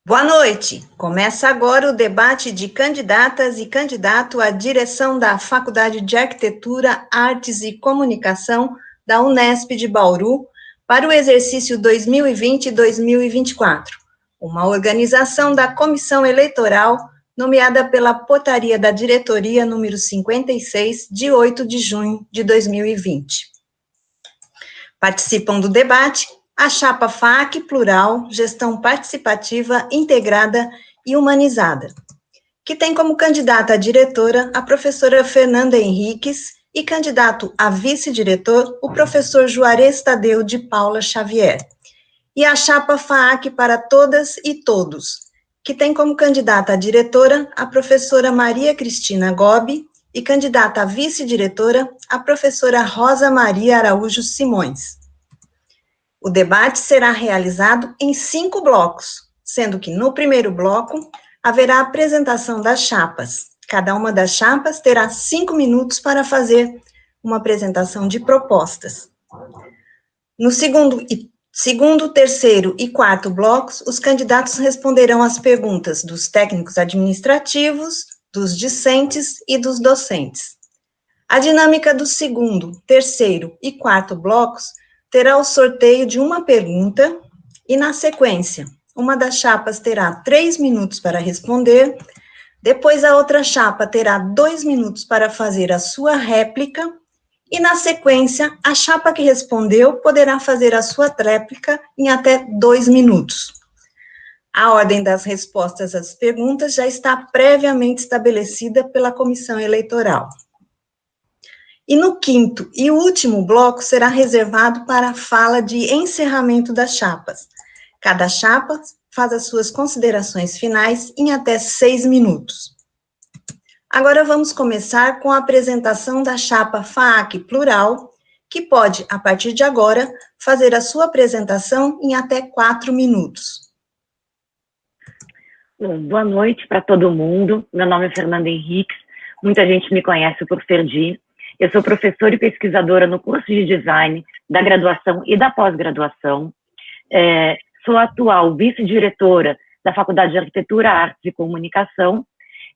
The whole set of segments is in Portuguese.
Boa noite. Começa agora o debate de candidatas e candidato à direção da Faculdade de Arquitetura, Artes e Comunicação da Unesp de Bauru para o exercício 2020-2024, uma organização da Comissão Eleitoral nomeada pela Portaria da Diretoria número 56, de 8 de junho de 2020. Participam do debate a chapa FAAC Plural, Gestão Participativa, Integrada e Humanizada, que tem como candidata a diretora a professora Fernanda Henriques e candidato a vice-diretor o professor Juarez Tadeu de Paula Xavier. E a chapa FAAC para Todas e Todos, que tem como candidata a diretora a professora Maria Cristina Gobi e candidata a vice-diretora a professora Rosa Maria Araújo Simões. O debate será realizado em 5 blocos, sendo que no primeiro bloco haverá a apresentação das chapas. Cada uma das chapas terá 5 minutos para fazer uma apresentação de propostas. No segundo, terceiro e quarto blocos, os candidatos responderão às perguntas dos técnicos administrativos, dos discentes e dos docentes. A dinâmica do segundo, terceiro e quarto blocos terá o sorteio de uma pergunta e, na sequência, uma das chapas terá 3 minutos para responder, depois a outra chapa terá 2 minutos para fazer a sua réplica e, na sequência, a chapa que respondeu poderá fazer a sua tréplica em até 2 minutos. A ordem das respostas às perguntas já está previamente estabelecida pela comissão eleitoral. E no quinto e último bloco será reservado para a fala de encerramento das chapas. Cada chapa faz as suas considerações finais em até 6 minutos. Agora vamos começar com a apresentação da chapa FAAC Plural, que pode, a partir de agora, fazer a sua apresentação em até 4 minutos. Boa noite para todo mundo. Meu nome é Fernanda Henriques. Muita gente me conhece por Ferdi. Eu sou professora e pesquisadora no curso de design da graduação e da pós-graduação. Sou atual vice-diretora da Faculdade de Arquitetura, Artes e Comunicação.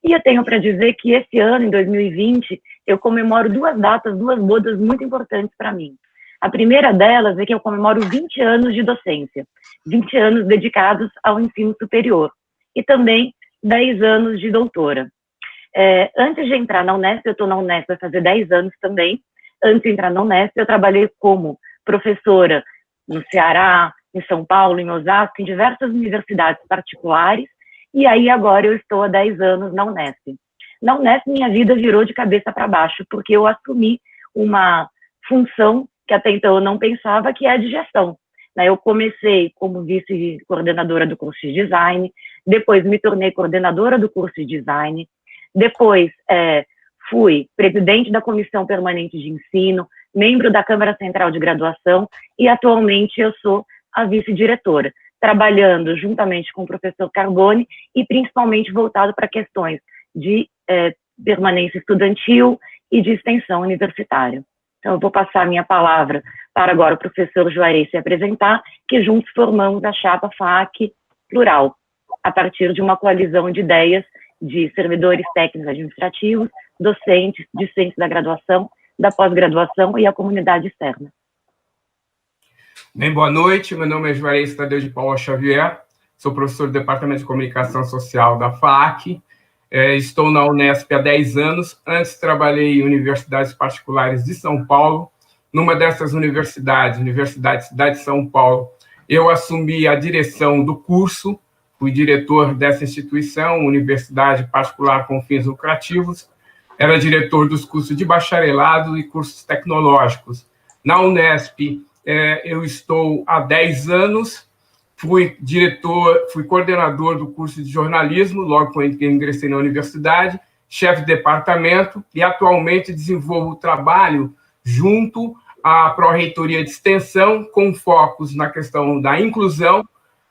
E eu tenho para dizer que esse ano, em 2020, eu comemoro 2 datas, 2 bodas muito importantes para mim. A primeira delas é que eu comemoro 20 anos de docência, 20 anos dedicados ao ensino superior. E também 10 anos de doutora. Antes de entrar na Unesp, eu estou na Unesp vai fazer 10 anos também. Antes de entrar na Unesp, eu trabalhei como professora no Ceará, em São Paulo, em Osasco, em diversas universidades particulares, e aí agora eu estou há 10 anos na Unesp. Na Unesp, minha vida virou de cabeça para baixo, porque eu assumi uma função que até então eu não pensava, que é a de gestão. Eu comecei como vice-coordenadora do curso de design, depois me tornei coordenadora do curso de design, depois fui presidente da Comissão Permanente de Ensino, membro da Câmara Central de Graduação e atualmente eu sou a vice-diretora, trabalhando juntamente com o professor Carbone e principalmente voltado para questões de permanência estudantil e de extensão universitária. Então eu vou passar a minha palavra para agora o professor Juarez se apresentar, que juntos formamos a chapa FAAC Plural, a partir de uma coalizão de ideias de servidores técnicos administrativos, docentes, discentes da graduação, da pós-graduação e a comunidade externa. Bem, boa noite, meu nome é Juarez Tadeu de Paula Xavier, sou professor do Departamento de Comunicação Social da FAAC, estou na Unesp há 10 anos, antes trabalhei em universidades particulares de São Paulo, numa dessas universidades, Universidade Cidade de São Paulo, eu assumi a direção do curso, fui diretor dessa instituição, universidade particular com fins lucrativos, era diretor dos cursos de bacharelado e cursos tecnológicos. Na Unesp, eu estou há 10 anos, fui coordenador do curso de jornalismo, logo quando ingressei na universidade, chefe de departamento, e atualmente desenvolvo o trabalho junto à Pró-Reitoria de Extensão, com focos na questão da inclusão.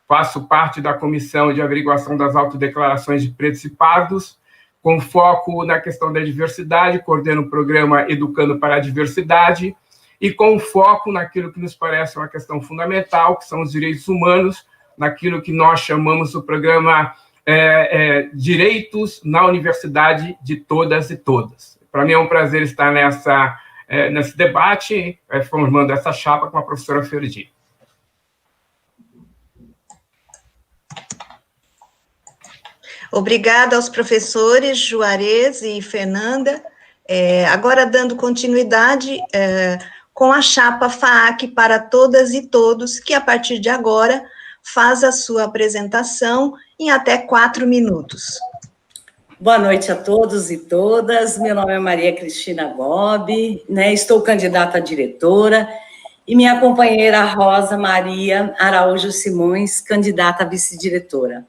Faço parte da Comissão de Averiguação das Autodeclarações de Pretos e Pardos, com foco na questão da diversidade, coordeno o programa Educando para a Diversidade, e com foco naquilo que nos parece uma questão fundamental, que são os direitos humanos, naquilo que nós chamamos o programa Direitos na Universidade de Todas e Todas. Para mim é um prazer estar nesse debate, formando essa chapa com a professora Ferdi. Obrigada aos professores Juarez e Fernanda. Agora, dando continuidade com a chapa FAAC para todas e todos, que a partir de agora faz a sua apresentação em até 4 minutos. Boa noite a todos e todas. Meu nome é Maria Cristina Gobi, né? Estou candidata a diretora, e minha companheira Rosa Maria Araújo Simões, candidata a vice-diretora.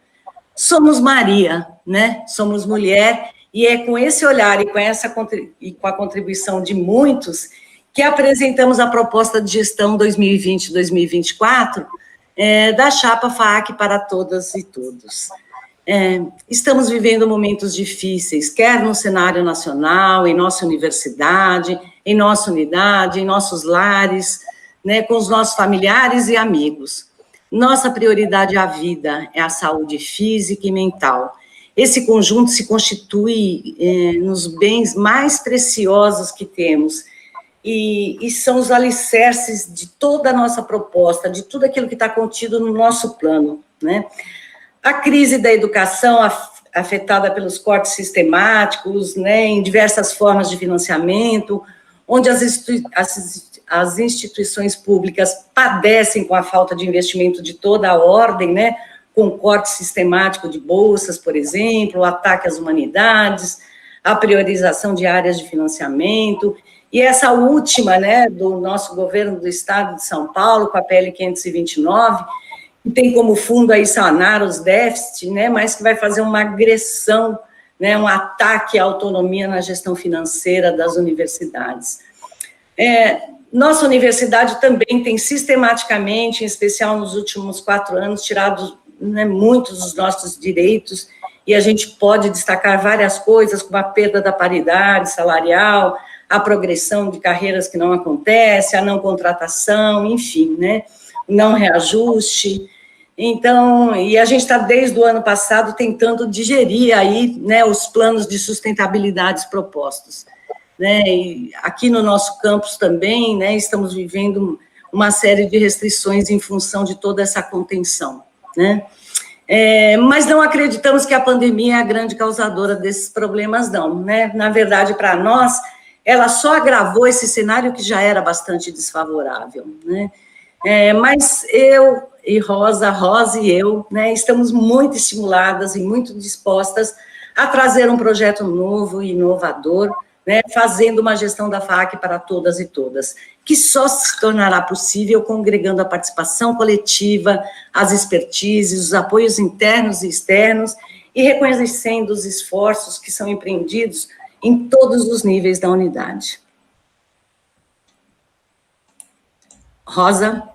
Somos Maria, né? Somos mulher, e é com esse olhar e com a contribuição de muitos que apresentamos a proposta de gestão 2020-2024 da chapa FAAC para todas e todos. Estamos vivendo momentos difíceis, quer no cenário nacional, em nossa universidade, em nossa unidade, em nossos lares, né, com os nossos familiares e amigos. Nossa prioridade é a vida, é a saúde física e mental. Esse conjunto se constitui nos bens mais preciosos que temos e são os alicerces de toda a nossa proposta, de tudo aquilo que está contido no nosso plano, né? A crise da educação afetada pelos cortes sistemáticos, né, em diversas formas de financiamento, onde as instituições públicas padecem com a falta de investimento de toda a ordem, né, com corte sistemático de bolsas, por exemplo, o ataque às humanidades, a priorização de áreas de financiamento, e essa última, né, do nosso governo do estado de São Paulo, com a PL 529, que tem como fundo aí sanar os déficits, né, mas que vai fazer uma agressão, né, um ataque à autonomia na gestão financeira das universidades. Nossa universidade também tem sistematicamente, em especial nos últimos 4 anos, tirado, né, muitos dos nossos direitos, e a gente pode destacar várias coisas, como a perda da paridade salarial, a progressão de carreiras que não acontece, a não contratação, enfim, né, não reajuste. Então, e a gente está desde o ano passado tentando digerir aí, né, os planos de sustentabilidade propostos. Né, e aqui no nosso campus também, né, estamos vivendo uma série de restrições em função de toda essa contenção, né, mas não acreditamos que a pandemia é a grande causadora desses problemas, não, né, na verdade, para nós, ela só agravou esse cenário que já era bastante desfavorável, né, mas eu e Rosa e eu, né, estamos muito estimuladas e muito dispostas a trazer um projeto novo e inovador, né, fazendo uma gestão da FAAC para todas e todas, que só se tornará possível congregando a participação coletiva, as expertises, os apoios internos e externos, e reconhecendo os esforços que são empreendidos em todos os níveis da unidade. Rosa?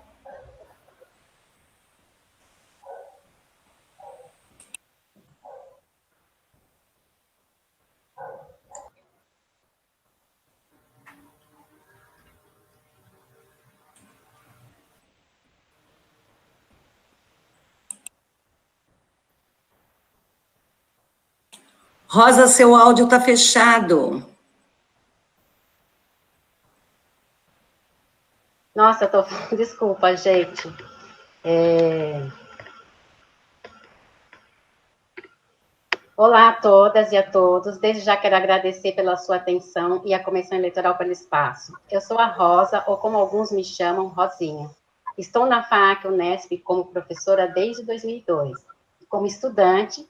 Rosa, seu áudio está fechado. Nossa, desculpa, gente. Olá a todas e a todos. Desde já quero agradecer pela sua atenção e a Comissão Eleitoral pelo espaço. Eu sou a Rosa, ou como alguns me chamam, Rosinha. Estou na FAAC Unesp como professora desde 2002. Como estudante,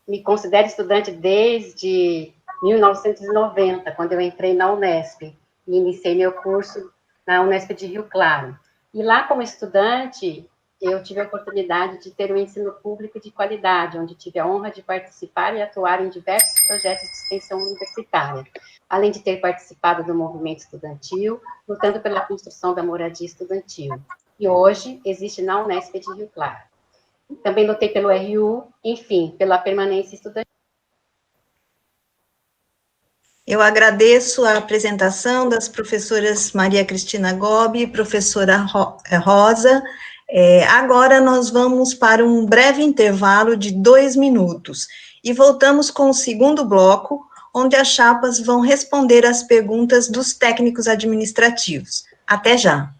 me considero estudante desde 1990, quando eu entrei na Unesp e iniciei meu curso na Unesp de Rio Claro. E lá, como estudante, eu tive a oportunidade de ter um ensino público de qualidade, onde tive a honra de participar e atuar em diversos projetos de extensão universitária, além de ter participado do movimento estudantil, lutando pela construção da moradia estudantil. E hoje existe na Unesp de Rio Claro. Também lutei pelo RU, enfim, pela permanência estudantil. Eu agradeço a apresentação das professoras Maria Cristina Gobi e professora Rosa. Agora nós vamos para um breve intervalo de 2 minutos e voltamos com o segundo bloco, onde as chapas vão responder às perguntas dos técnicos administrativos. Até já!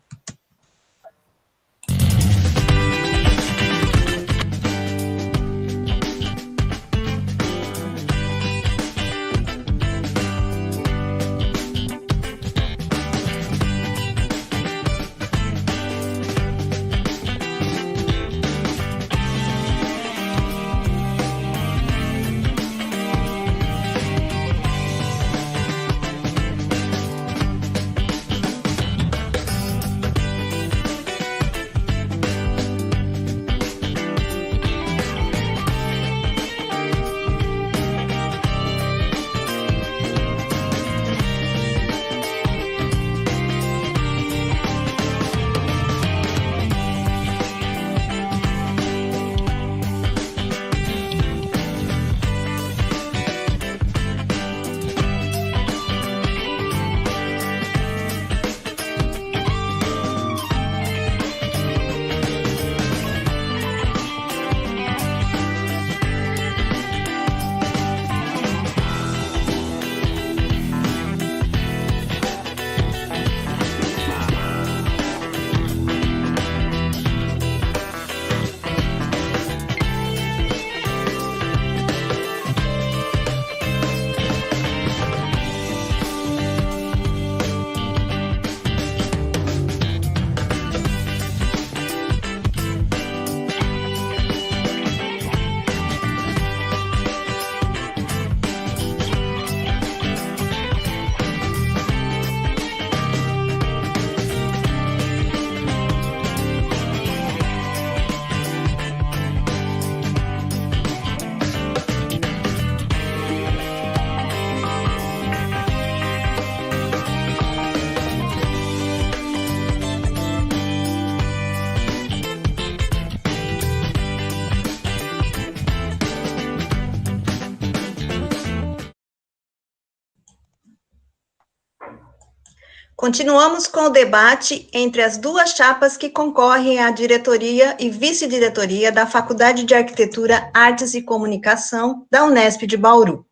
Continuamos com o debate entre as duas chapas que concorrem à diretoria e vice-diretoria da Faculdade de Arquitetura, Artes e Comunicação da Unesp de Bauru.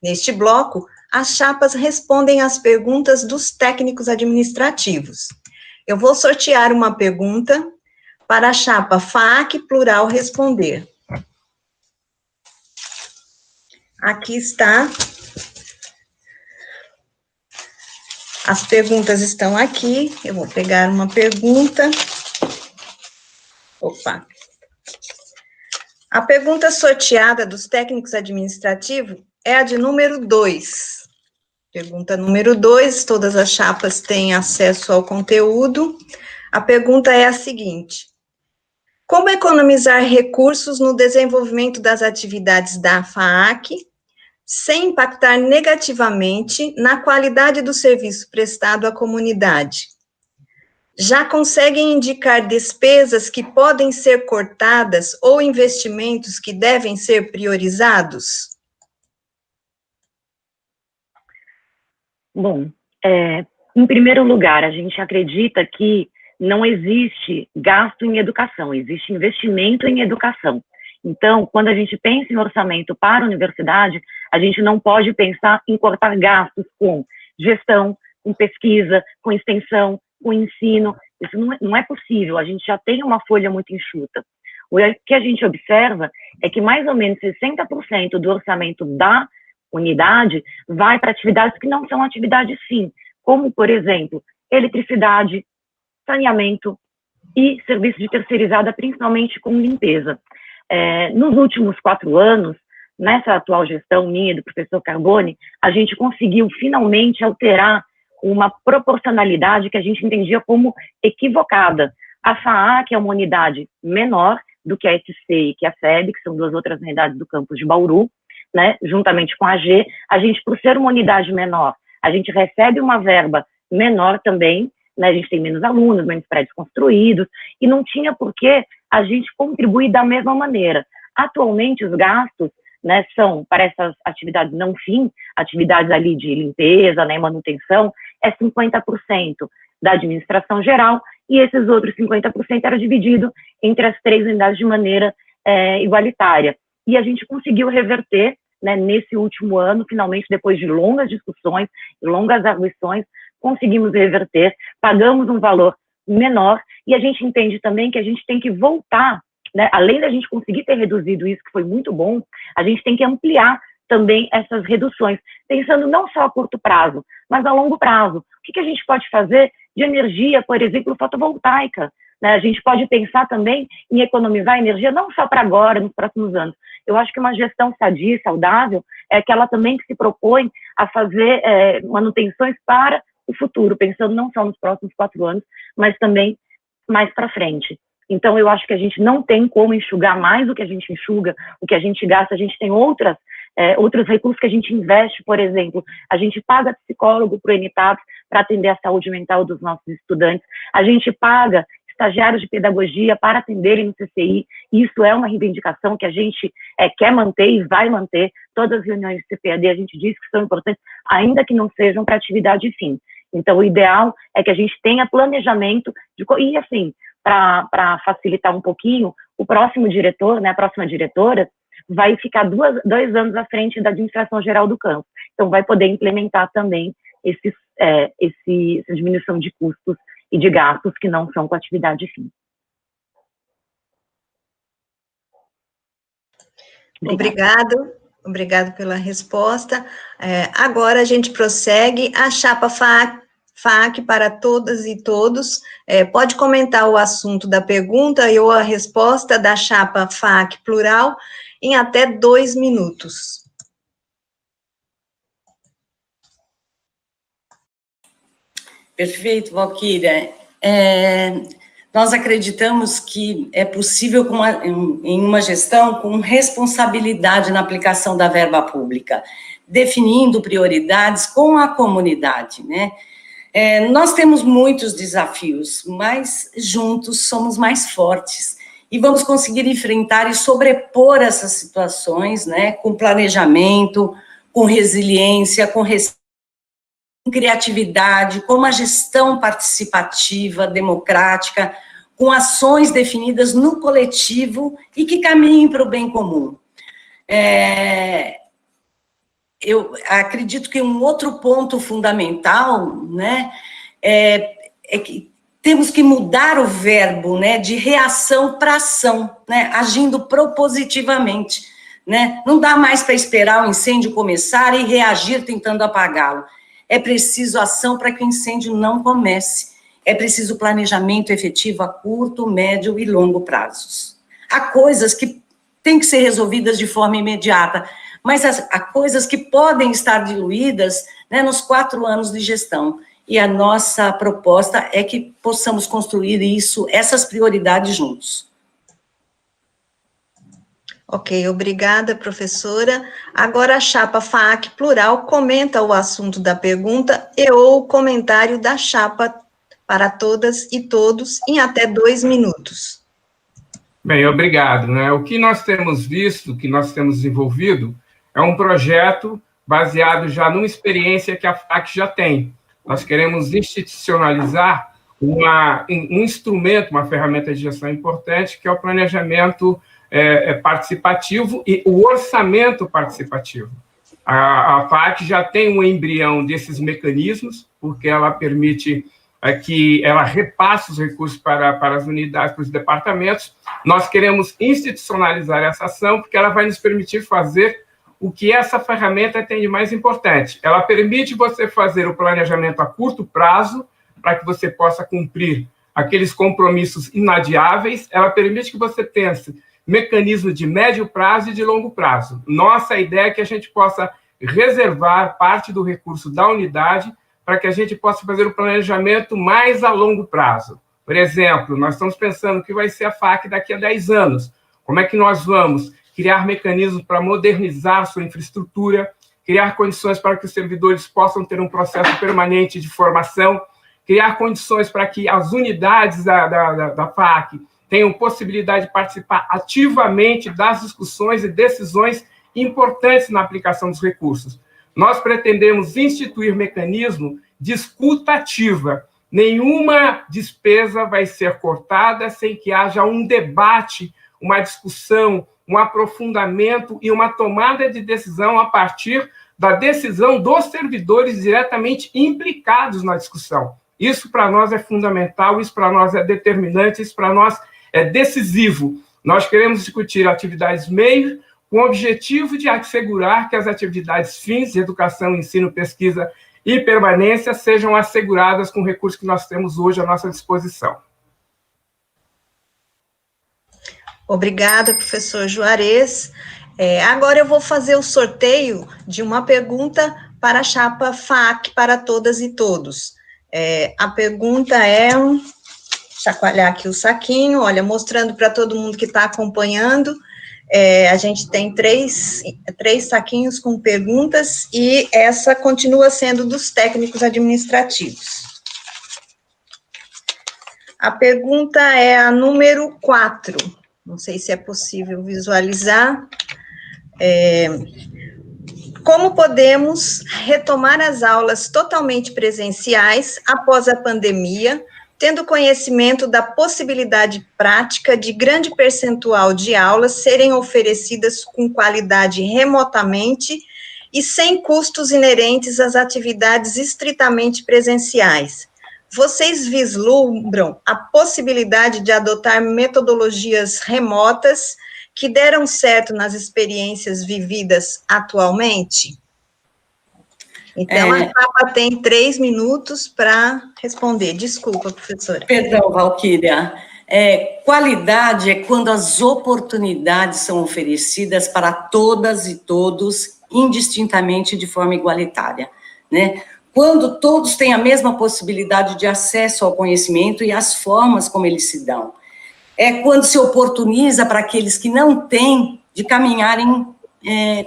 Neste bloco, as chapas respondem às perguntas dos técnicos administrativos. Eu vou sortear uma pergunta para a chapa FAAC Plural responder. Aqui está. As perguntas estão aqui, eu vou pegar uma pergunta. Opa! A pergunta sorteada dos técnicos administrativos é a de número 2. Pergunta número 2, todas as chapas têm acesso ao conteúdo. A pergunta é a seguinte: como economizar recursos no desenvolvimento das atividades da FAAC sem impactar negativamente na qualidade do serviço prestado à comunidade? Já conseguem indicar despesas que podem ser cortadas ou investimentos que devem ser priorizados? Bom, em primeiro lugar, a gente acredita que não existe gasto em educação, existe investimento em educação. Então, quando a gente pensa em orçamento para a universidade, a gente não pode pensar em cortar gastos com gestão, com pesquisa, com extensão, com ensino. Isso não é possível, a gente já tem uma folha muito enxuta. O que a gente observa é que mais ou menos 60% do orçamento da unidade vai para atividades que não são atividades fim, como, por exemplo, eletricidade, saneamento e serviço de terceirizada, principalmente com limpeza. Nos últimos 4 anos, nessa atual gestão minha e do professor Carboni, a gente conseguiu finalmente alterar uma proporcionalidade que a gente entendia como equivocada. A FAAC é uma unidade menor do que a SC e que a FEB, que são 2 outras unidades do campus de Bauru, né, juntamente com a AG. A gente, por ser uma unidade menor, a gente recebe uma verba menor também, né, a gente tem menos alunos, menos prédios construídos, e não tinha por que a gente contribuir da mesma maneira. Atualmente, os gastos, né, são, para essas atividades não fim, atividades ali de limpeza, né, manutenção, é 50% da administração geral e esses outros 50% era dividido entre as 3 unidades de maneira igualitária. E a gente conseguiu reverter, né, nesse último ano, finalmente, depois de longas discussões, longas arguições, conseguimos reverter, pagamos um valor menor, e a gente entende também que a gente tem que voltar, né, além da gente conseguir ter reduzido isso, que foi muito bom, a gente tem que ampliar também essas reduções, pensando não só a curto prazo, mas a longo prazo. O que a gente pode fazer de energia, por exemplo, fotovoltaica? Né? A gente pode pensar também em economizar energia, não só para agora, nos próximos anos. Eu acho que uma gestão sadia e saudável é aquela também que se propõe a fazer manutenções para o futuro, pensando não só nos próximos 4 anos, mas também mais para frente. Então, eu acho que a gente não tem como enxugar mais do que a gente enxuga, o que a gente gasta, a gente tem outros recursos que a gente investe, por exemplo, a gente paga psicólogo para o NTAPS para atender a saúde mental dos nossos estudantes, a gente paga estagiários de pedagogia para atenderem no CCI, isso é uma reivindicação que a gente quer manter e vai manter. Todas as reuniões de CPAD a gente diz que são importantes, ainda que não sejam para atividade fim. Então, o ideal é que a gente tenha planejamento, e assim, para facilitar um pouquinho, o próximo diretor, né, a próxima diretora, vai ficar 2 anos à frente da administração geral do campus. Então, vai poder implementar também essa diminuição de custos e de gastos que não são com atividade fim. Obrigado pela resposta. Agora a gente prossegue. A chapa FAAC para todas e todos. Pode comentar o assunto da pergunta ou a resposta da chapa FAAC plural em até 2 minutos. Perfeito, Valquíria. Nós acreditamos que é possível, em uma gestão, com responsabilidade na aplicação da verba pública, definindo prioridades com a comunidade, né? Nós temos muitos desafios, mas juntos somos mais fortes e vamos conseguir enfrentar e sobrepor essas situações, né, com planejamento, com resiliência, com criatividade, com uma gestão participativa, democrática, com ações definidas no coletivo e que caminhem para o bem comum. Eu acredito que um outro ponto fundamental, né, é que temos que mudar o verbo, né, de reação para ação, né, agindo propositivamente, né? Não dá mais para esperar o incêndio começar e reagir tentando apagá-lo. É preciso ação para que o incêndio não comece. É preciso planejamento efetivo a curto, médio e longo prazos. Há coisas que têm que ser resolvidas de forma imediata, mas há coisas que podem estar diluídas, né, nos 4 anos de gestão. E a nossa proposta é que possamos construir essas prioridades juntos. Ok, obrigada, professora. Agora a chapa FAAC plural comenta o assunto da pergunta ou o comentário da chapa para todas e todos em até 2 minutos. Bem, obrigado. Né? O que nós temos visto, o que nós temos desenvolvido, é um projeto baseado já numa experiência que a FAAC já tem. Nós queremos institucionalizar um instrumento, uma ferramenta de gestão importante, que é o planejamento participativo e o orçamento participativo. A FAAC já tem um embrião desses mecanismos, porque ela permite que ela repasse os recursos para as unidades, para os departamentos. Nós queremos institucionalizar essa ação, porque ela vai nos permitir fazer o que essa ferramenta tem de mais importante. Ela permite você fazer o planejamento a curto prazo, para que você possa cumprir aqueles compromissos inadiáveis. Ela permite que você pense mecanismos de médio prazo e de longo prazo. Nossa ideia é que a gente possa reservar parte do recurso da unidade para que a gente possa fazer o planejamento mais a longo prazo. Por exemplo, nós estamos pensando o que vai ser a FAAC daqui a 10 anos. Como é que nós vamos criar mecanismos para modernizar sua infraestrutura, criar condições para que os servidores possam ter um processo permanente de formação, criar condições para que as unidades da FAAC tenham possibilidade de participar ativamente das discussões e decisões importantes na aplicação dos recursos. Nós pretendemos instituir mecanismo de escuta ativa. Nenhuma despesa vai ser cortada sem que haja um debate, uma discussão, um aprofundamento e uma tomada de decisão a partir da decisão dos servidores diretamente implicados na discussão. Isso para nós é fundamental, isso para nós é determinante, isso para nós é decisivo. Nós queremos discutir atividades meio com o objetivo de assegurar que as atividades fins de educação, ensino, pesquisa e permanência sejam asseguradas com o recurso que nós temos hoje à nossa disposição. Obrigada, professor Juarez. Agora eu vou fazer o sorteio de uma pergunta para a chapa FAC para todas e todos. A pergunta é, chacoalhar aqui o saquinho, olha, mostrando para todo mundo que está acompanhando, a gente tem três saquinhos com perguntas, e essa continua sendo dos técnicos administrativos. A pergunta é a número 4, não sei se é possível visualizar. Como podemos retomar as aulas totalmente presenciais após a pandemia, tendo conhecimento da possibilidade prática de grande percentual de aulas serem oferecidas com qualidade remotamente e sem custos inerentes às atividades estritamente presenciais? Vocês vislumbram a possibilidade de adotar metodologias remotas que deram certo nas experiências vividas atualmente? Então, a chapa tem 3 minutos para responder. Desculpa, professora. Perdão, Valquíria. Qualidade é quando as oportunidades são oferecidas para todas e todos, indistintamente, de forma igualitária, né? Quando todos têm a mesma possibilidade de acesso ao conhecimento e as formas como eles se dão. É quando se oportuniza para aqueles que não têm de caminharem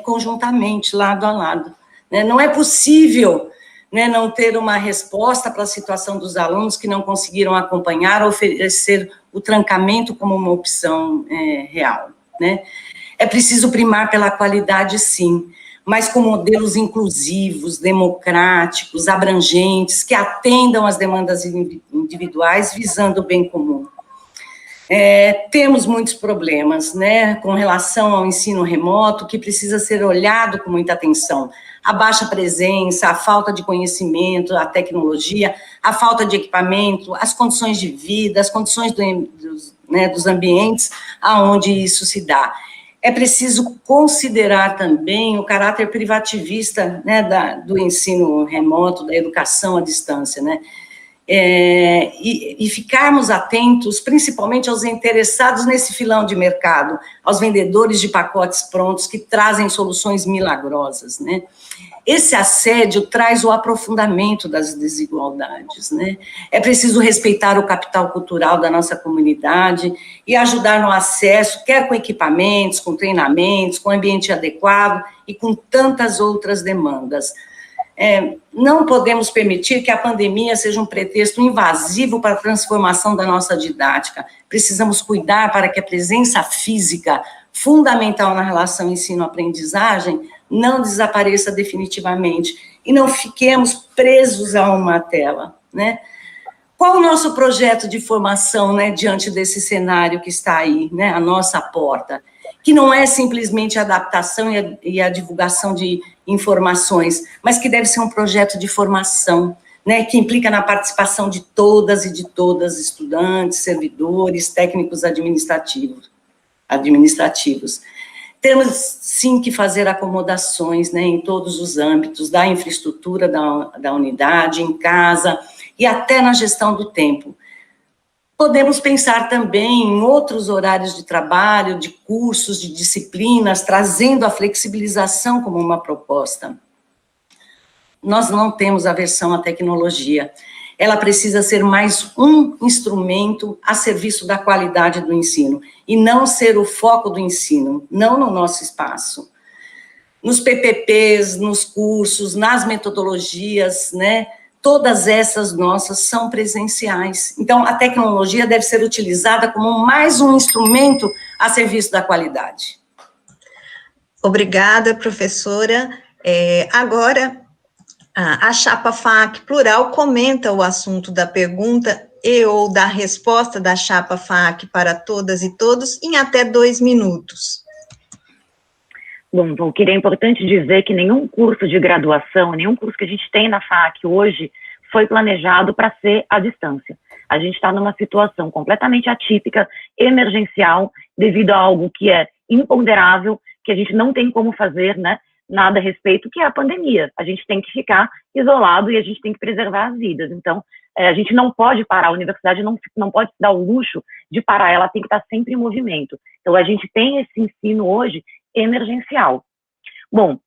conjuntamente, lado a lado. Né? Não é possível, né, não ter uma resposta para a situação dos alunos que não conseguiram acompanhar, oferecer o trancamento como uma opção real. Né? É preciso primar pela qualidade, sim, mas com modelos inclusivos, democráticos, abrangentes, que atendam às demandas individuais, visando o bem comum. Temos muitos problemas, né, com relação ao ensino remoto, que precisa ser olhado com muita atenção. A baixa presença, a falta de conhecimento, a tecnologia, a falta de equipamento, as condições de vida, as condições dos ambientes aonde isso se dá. É preciso considerar também o caráter privativista, né, do ensino remoto, da educação à distância, né, e ficarmos atentos, principalmente aos interessados nesse filão de mercado, aos vendedores de pacotes prontos que trazem soluções milagrosas, né? Esse assédio traz o aprofundamento das desigualdades, né? É preciso respeitar o capital cultural da nossa comunidade e ajudar no acesso, quer com equipamentos, com treinamentos, com ambiente adequado e com tantas outras demandas. Não podemos permitir que a pandemia seja um pretexto invasivo para a transformação da nossa didática. Precisamos cuidar para que a presença física, fundamental na relação ensino-aprendizagem, não desapareça definitivamente e não fiquemos presos a uma tela, né? Qual o nosso projeto de formação, né, diante desse cenário que está aí, né, à nossa porta? Que não é simplesmente a adaptação e a divulgação de informações, mas que deve ser um projeto de formação, né, que implica na participação de todas e de todas, estudantes, servidores, técnicos administrativos. Temos, sim, que fazer acomodações, né, em todos os âmbitos, da infraestrutura da unidade, em casa, e até na gestão do tempo. Podemos pensar também em outros horários de trabalho, de cursos, de disciplinas, trazendo a flexibilização como uma proposta. Nós não temos aversão à tecnologia. Ela precisa ser mais um instrumento a serviço da qualidade do ensino, e não ser o foco do ensino, não no nosso espaço. Nos PPPs, nos cursos, nas metodologias, né, todas essas nossas são presenciais. Então, a tecnologia deve ser utilizada como mais um instrumento a serviço da qualidade. Obrigada, professora. Agora, A chapa FAAC Plural comenta o assunto da pergunta e ou da resposta da chapa FAAC para todas e todos em até 2 minutos. Bom, então, é importante dizer que nenhum curso de graduação, nenhum curso que a gente tem na FAAC hoje foi planejado para ser à distância. A gente está numa situação completamente atípica, emergencial, devido a algo que é imponderável, que a gente não tem como fazer, né, nada a respeito, que é a pandemia. A gente tem que ficar isolado e a gente tem que preservar as vidas. Então, a gente não pode parar, a universidade não pode se dar o luxo de parar, ela tem que estar sempre em movimento. Então, a gente tem esse ensino hoje emergencial. Bom,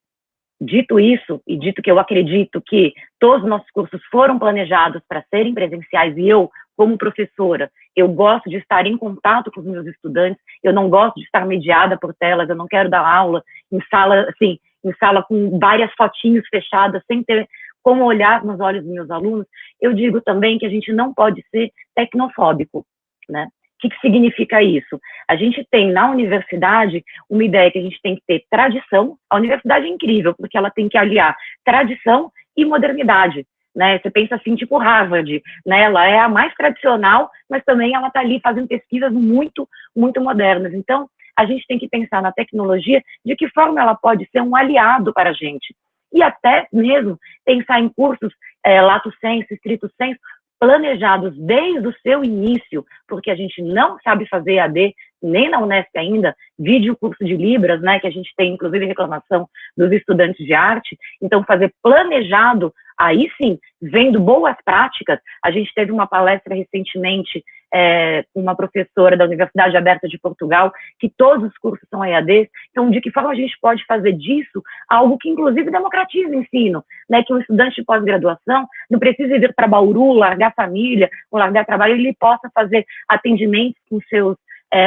dito isso, e dito que eu acredito que todos os nossos cursos foram planejados para serem presenciais, e eu, como professora, eu gosto de estar em contato com os meus estudantes, eu não gosto de estar mediada por telas, eu não quero dar aula em sala, assim, em sala com várias fotinhos fechadas, sem ter como olhar nos olhos dos meus alunos. Eu digo também que a gente não pode ser tecnofóbico, né? O que significa isso? A gente tem na universidade uma ideia que a gente tem que ter tradição. A universidade é incrível, porque ela tem que aliar tradição e modernidade, né? Você pensa assim, tipo Harvard, né? Ela é a mais tradicional, mas também ela está ali fazendo pesquisas muito, muito modernas. Então, a gente tem que pensar na tecnologia, de que forma ela pode ser um aliado para a gente. E até mesmo pensar em cursos lato sensu, stricto sensu, planejados desde o seu início, porque a gente não sabe fazer EAD, nem na Unesp ainda, vide o curso de Libras, né, que a gente tem, inclusive, reclamação dos estudantes de arte. Então, fazer planejado, aí sim, vendo boas práticas. A gente teve uma palestra recentemente, uma professora da Universidade Aberta de Portugal, que todos os cursos são EADs. Então, de que forma a gente pode fazer disso algo que, inclusive, democratize o ensino, né? Que o estudante de pós-graduação não precise vir para Bauru, largar a família, ou largar trabalho, ele possa fazer atendimentos com seus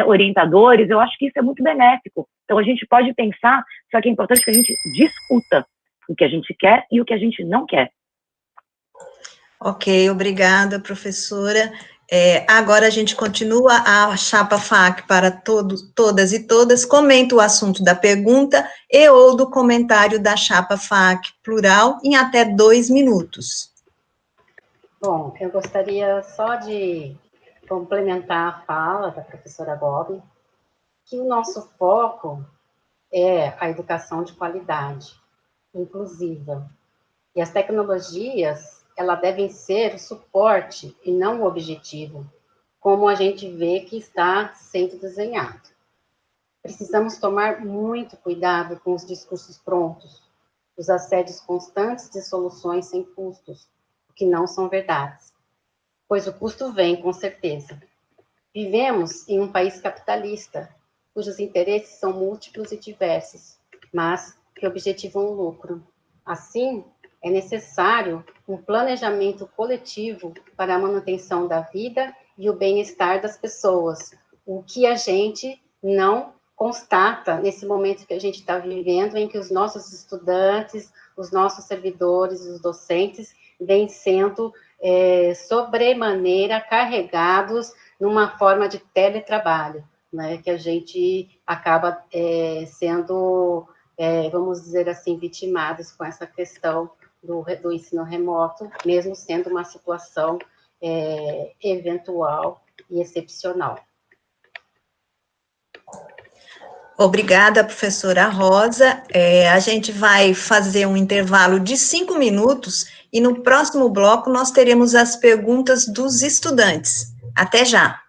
orientadores. Eu acho que isso é muito benéfico. Então, a gente pode pensar, só que é importante que a gente discuta o que a gente quer e o que a gente não quer. Ok, obrigada, professora. Agora a gente continua a chapa FAAC para todas e todas, comenta o assunto da pergunta e ou do comentário da chapa FAAC Plural em até 2 minutos. Bom, eu gostaria só de complementar a fala da professora Gobi, que o nosso foco é a educação de qualidade, inclusiva. E as tecnologias, elas devem ser o suporte e não o objetivo, como a gente vê que está sendo desenhado. Precisamos tomar muito cuidado com os discursos prontos, os assédios constantes de soluções sem custos, o que não são verdades, pois o custo vem com certeza. Vivemos em um país capitalista, cujos interesses são múltiplos e diversos, mas que objetivam o lucro. Assim, é necessário um planejamento coletivo para a manutenção da vida e o bem-estar das pessoas, o que a gente não constata nesse momento que a gente está vivendo, em que os nossos estudantes, os nossos servidores, os docentes, vêm sendo sobremaneira carregados numa forma de teletrabalho, né, que a gente acaba sendo, vamos dizer assim, vitimados com essa questão do ensino remoto, mesmo sendo uma situação eventual e excepcional. Obrigada, professora Rosa. A gente vai fazer um intervalo de 5 minutos e no próximo bloco nós teremos as perguntas dos estudantes. Até já!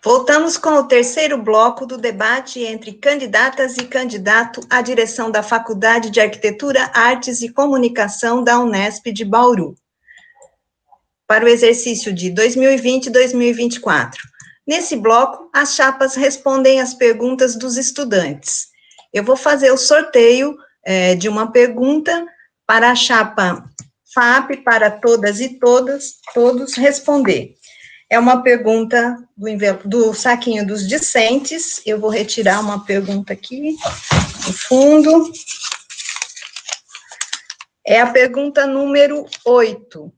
Voltamos com o terceiro bloco do debate entre candidatas e candidato à direção da Faculdade de Arquitetura, Artes e Comunicação da Unesp de Bauru, para o exercício de 2020 e 2024. Nesse bloco, as chapas respondem as perguntas dos estudantes. Eu vou fazer o sorteio de uma pergunta para a chapa FAP, para todas e todos responder. É uma pergunta do saquinho dos discentes. Eu vou retirar uma pergunta aqui no fundo. É a pergunta número 8.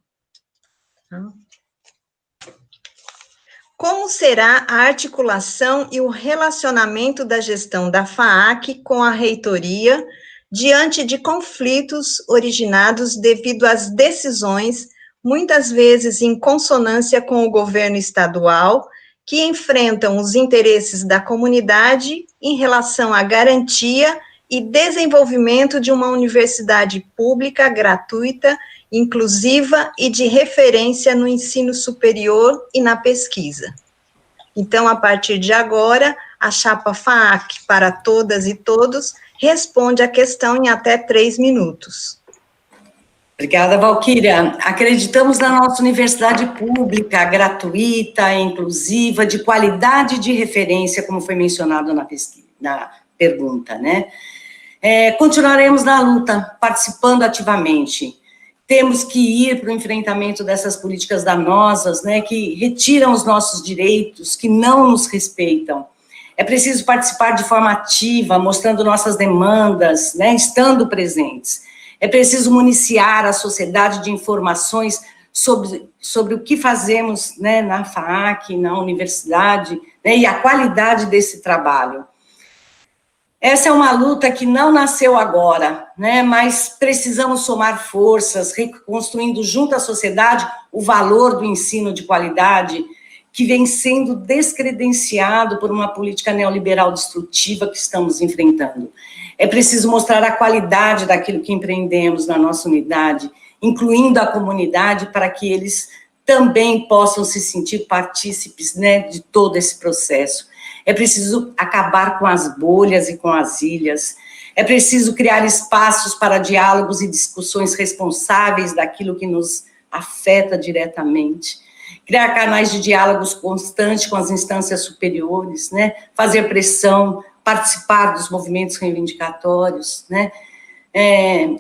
Como será a articulação e o relacionamento da gestão da FAAC com a reitoria diante de conflitos originados devido às decisões, muitas vezes em consonância com o governo estadual, que enfrentam os interesses da comunidade em relação à garantia e desenvolvimento de uma universidade pública, gratuita, inclusiva e de referência no ensino superior e na pesquisa? Então, a partir de agora, a chapa FAAC, para todas e todos, responde a questão em até 3 minutos. Obrigada, Valquíria. Acreditamos na nossa universidade pública, gratuita, inclusiva, de qualidade e de referência, como foi mencionado na pergunta, né? Continuaremos na luta, participando ativamente. Temos que ir para o enfrentamento dessas políticas danosas, né, que retiram os nossos direitos, que não nos respeitam. É preciso participar de forma ativa, mostrando nossas demandas, né, estando presentes. É preciso municiar a sociedade de informações sobre o que fazemos, né, na FAAC, na universidade, né, e a qualidade desse trabalho. Essa é uma luta que não nasceu agora, né, mas precisamos somar forças, reconstruindo junto à sociedade o valor do ensino de qualidade, que vem sendo descredenciado por uma política neoliberal destrutiva que estamos enfrentando. É preciso mostrar a qualidade daquilo que empreendemos na nossa unidade, incluindo a comunidade, para que eles também possam se sentir partícipes, né, de todo esse processo. É preciso acabar com as bolhas e com as ilhas. É preciso criar espaços para diálogos e discussões responsáveis daquilo que nos afeta diretamente. Criar canais de diálogos constantes com as instâncias superiores, né? Fazer pressão, participar dos movimentos reivindicatórios, né?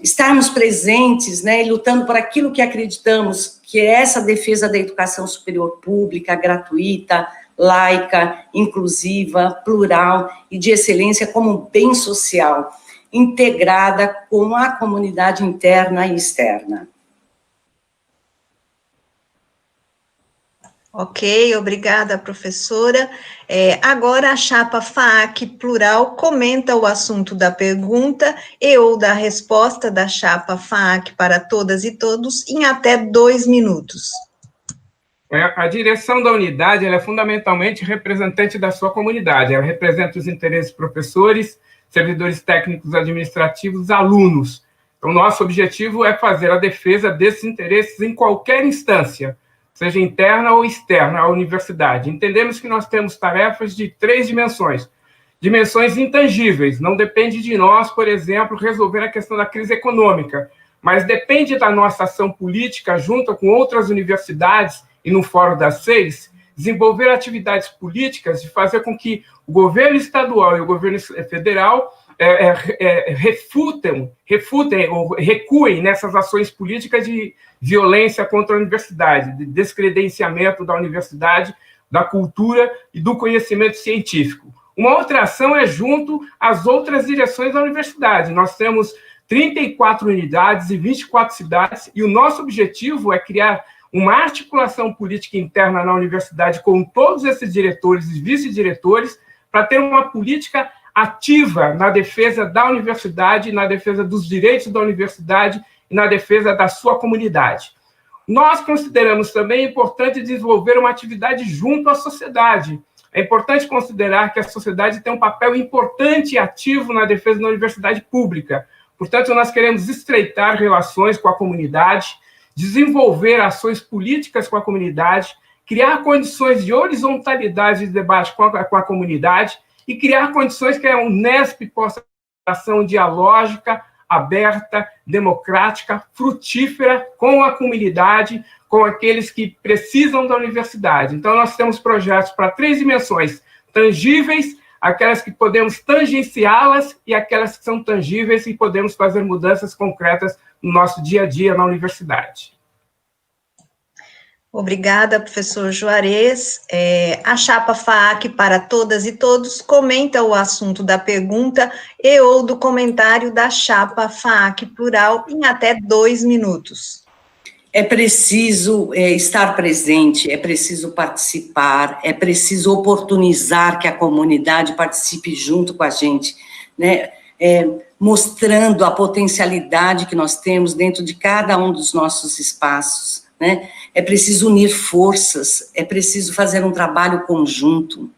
Estarmos presentes, né, e lutando por aquilo que acreditamos, que é essa defesa da educação superior pública, gratuita, laica, inclusiva, plural e de excelência como bem social, integrada com a comunidade interna e externa. Ok, obrigada, professora. Agora a chapa FAAC Plural comenta o assunto da pergunta e ou da resposta da chapa FAAC para todas e todos em até 2 minutos. A direção da unidade ela é fundamentalmente representante da sua comunidade, ela representa os interesses de professores, servidores técnicos administrativos, alunos. Então, nosso objetivo é fazer a defesa desses interesses em qualquer instância, seja interna ou externa à universidade. Entendemos que nós temos tarefas de 3 dimensões. Dimensões intangíveis, não depende de nós, por exemplo, resolver a questão da crise econômica, mas depende da nossa ação política junto com outras universidades e no Fórum das 6, desenvolver atividades políticas de fazer com que o governo estadual e o governo federal refutem ou recuem nessas ações políticas de violência contra a universidade, de descredenciamento da universidade, da cultura e do conhecimento científico. Uma outra ação é junto às outras direções da universidade. Nós temos 34 unidades e 24 cidades, e o nosso objetivo é criar uma articulação política interna na universidade com todos esses diretores e vice-diretores para ter uma política ativa na defesa da universidade, na defesa dos direitos da universidade e na defesa da sua comunidade. Nós consideramos também importante desenvolver uma atividade junto à sociedade. É importante considerar que a sociedade tem um papel importante e ativo na defesa da universidade pública. Portanto, nós queremos estreitar relações com a comunidade, desenvolver ações políticas com a comunidade, criar condições de horizontalidade de debate com a comunidade e criar condições que a Unesp possa ter uma ação dialógica, aberta, democrática, frutífera com a comunidade, com aqueles que precisam da universidade. Então, nós temos projetos para 3 dimensões: tangíveis, aquelas que podemos tangenciá-las, e aquelas que são tangíveis e podemos fazer mudanças concretas no nosso dia a dia na universidade. Obrigada, professor Juarez. A chapa FAAC para todas e todos comenta o assunto da pergunta e ou do comentário da chapa FAAC plural em até 2 minutos. É preciso estar presente, é preciso participar, é preciso oportunizar que a comunidade participe junto com a gente, né? Mostrando a potencialidade que nós temos dentro de cada um dos nossos espaços, né? É preciso unir forças, é preciso fazer um trabalho conjunto.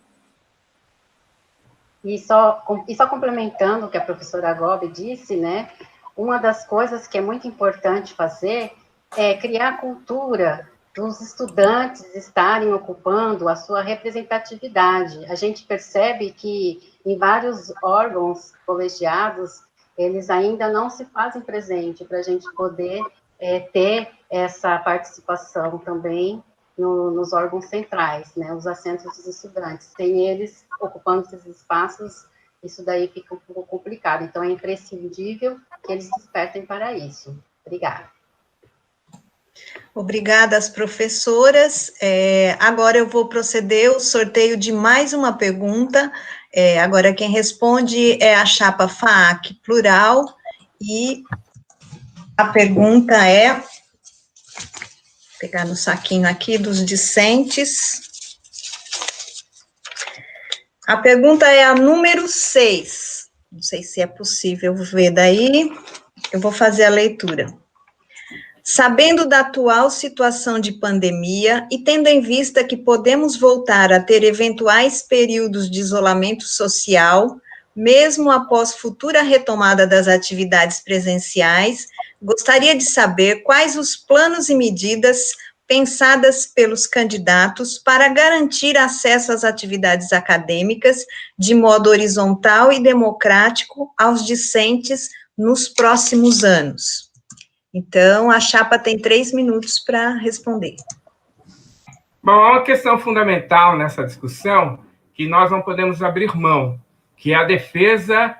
E só complementando o que a professora Gobi disse, né? Uma das coisas que é muito importante fazer é criar a cultura dos estudantes estarem ocupando a sua representatividade. A gente percebe que em vários órgãos colegiados, eles ainda não se fazem presente para a gente poder ter essa participação também nos órgãos centrais, né, os assentos dos estudantes. Sem eles ocupando esses espaços, isso daí fica um pouco complicado. Então, é imprescindível que eles despertem para isso. Obrigada. Obrigada às professoras. Agora eu vou proceder ao sorteio de mais uma pergunta. Agora quem responde é a chapa FAAC plural, e a pergunta é, vou pegar no saquinho aqui dos discentes. A pergunta é a número 6. Não sei se é possível ver daí. Eu vou fazer a leitura. Sabendo da atual situação de pandemia e tendo em vista que podemos voltar a ter eventuais períodos de isolamento social, mesmo após futura retomada das atividades presenciais, gostaria de saber quais os planos e medidas pensadas pelos candidatos para garantir acesso às atividades acadêmicas de modo horizontal e democrático aos discentes nos próximos anos. Então, a chapa tem 3 minutos para responder. Bom, há uma questão fundamental nessa discussão que nós não podemos abrir mão, que é a defesa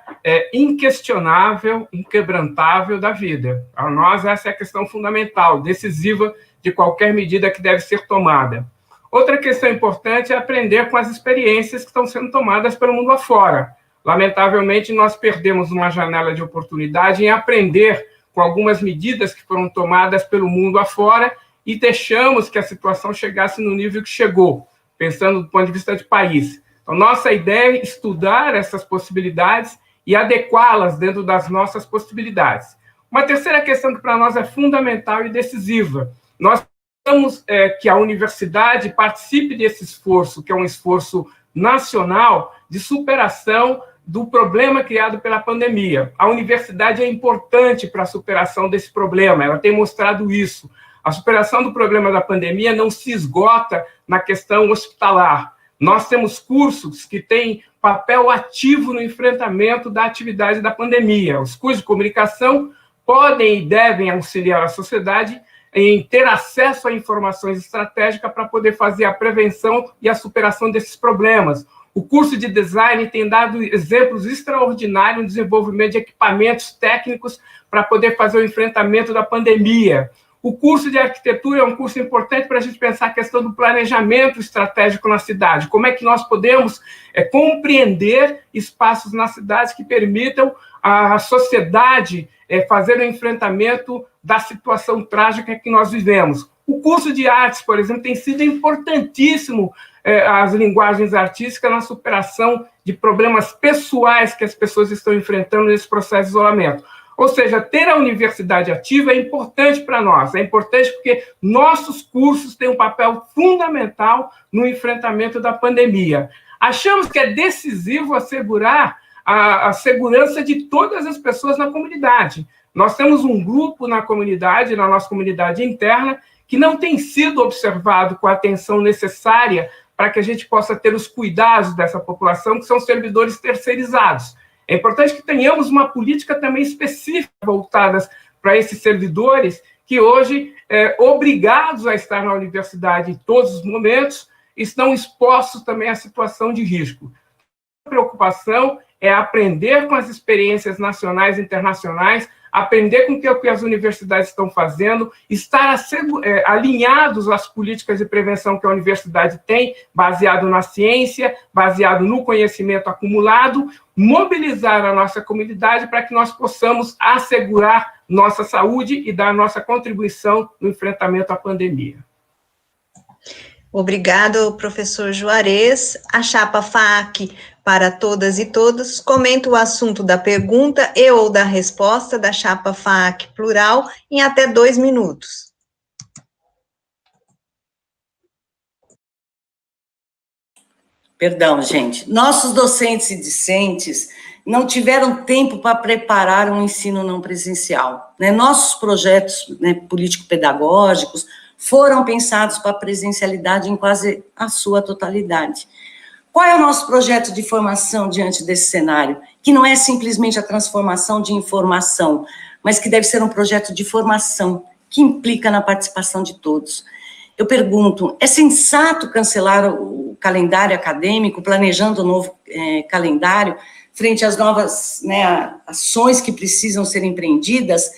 inquestionável, inquebrantável da vida. Para nós, essa é a questão fundamental, decisiva de qualquer medida que deve ser tomada. Outra questão importante é aprender com as experiências que estão sendo tomadas pelo mundo afora. Lamentavelmente, nós perdemos uma janela de oportunidade em aprender com algumas medidas que foram tomadas pelo mundo afora e deixamos que a situação chegasse no nível que chegou, pensando do ponto de vista de país. Então, nossa ideia é estudar essas possibilidades e adequá-las dentro das nossas possibilidades. Uma terceira questão que para nós é fundamental e decisiva. Nós precisamos que a universidade participe desse esforço, que é um esforço nacional de superação do problema criado pela pandemia. A universidade é importante para a superação desse problema, ela tem mostrado isso. A superação do problema da pandemia não se esgota na questão hospitalar. Nós temos cursos que têm papel ativo no enfrentamento da atividade da pandemia. Os cursos de comunicação podem e devem auxiliar a sociedade em ter acesso a informações estratégicas para poder fazer a prevenção e a superação desses problemas. O curso de design tem dado exemplos extraordinários no desenvolvimento de equipamentos técnicos para poder fazer o enfrentamento da pandemia. O curso de arquitetura é um curso importante para a gente pensar a questão do planejamento estratégico na cidade. Como é que nós podemos compreender espaços nas cidades que permitam à sociedade fazer o enfrentamento da situação trágica que nós vivemos. O curso de artes, por exemplo, tem sido importantíssimo as linguagens artísticas na superação de problemas pessoais que as pessoas estão enfrentando nesse processo de isolamento. Ou seja, ter a universidade ativa é importante para nós, é importante porque nossos cursos têm um papel fundamental no enfrentamento da pandemia. Achamos que é decisivo assegurar a segurança de todas as pessoas na comunidade. Nós temos um grupo na comunidade, na nossa comunidade interna, que não tem sido observado com a atenção necessária para que a gente possa ter os cuidados dessa população, que são servidores terceirizados. É importante que tenhamos uma política também específica voltada para esses servidores que hoje, obrigados a estar na universidade em todos os momentos, estão expostos também à situação de risco. A preocupação é aprender com as experiências nacionais e internacionais, aprender com o que as universidades estão fazendo, estar alinhados às políticas de prevenção que a universidade tem, baseado na ciência, baseado no conhecimento acumulado, mobilizar a nossa comunidade para que nós possamos assegurar nossa saúde e dar nossa contribuição no enfrentamento à pandemia. Obrigado, professor Juarez. A chapa FAAC para todas e todos comenta o assunto da pergunta e ou da resposta da chapa FAAC plural em até 2 minutos. Perdão, gente. Nossos docentes e discentes não tiveram tempo para preparar um ensino não presencial, né? Nossos projetos, né, político-pedagógicos foram pensados para a presencialidade em quase a sua totalidade. Qual é o nosso projeto de formação diante desse cenário? Que não é simplesmente a transformação de informação, mas que deve ser um projeto de formação, que implica na participação de todos. Eu pergunto, é sensato cancelar o calendário acadêmico, planejando um novo calendário, frente às novas, né, ações que precisam ser empreendidas?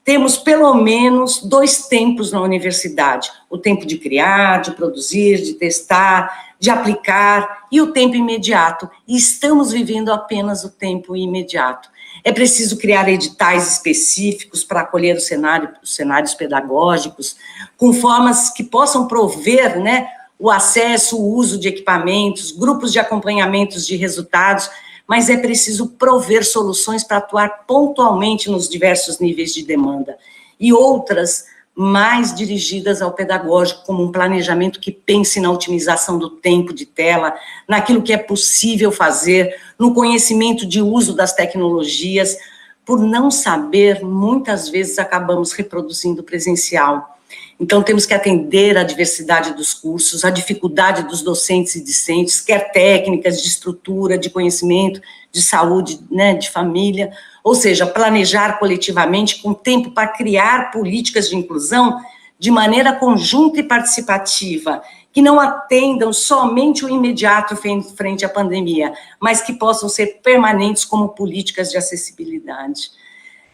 Temos pelo menos 2 tempos na universidade, o tempo de criar, de produzir, de testar, de aplicar, e o tempo imediato, e estamos vivendo apenas o tempo imediato. É preciso criar editais específicos para acolher os cenários pedagógicos, com formas que possam prover, né, o acesso, o uso de equipamentos, grupos de acompanhamentos de resultados, mas é preciso prover soluções para atuar pontualmente nos diversos níveis de demanda, e outras mais dirigidas ao pedagógico, como um planejamento que pense na otimização do tempo de tela, naquilo que é possível fazer, no conhecimento de uso das tecnologias. Por não saber, muitas vezes acabamos reproduzindo o presencial. Então, temos que atender à diversidade dos cursos, à dificuldade dos docentes e discentes, quer técnicas de estrutura, de conhecimento, de saúde, né, de família, ou seja, planejar coletivamente com tempo para criar políticas de inclusão de maneira conjunta e participativa, que não atendam somente o imediato frente à pandemia, mas que possam ser permanentes como políticas de acessibilidade.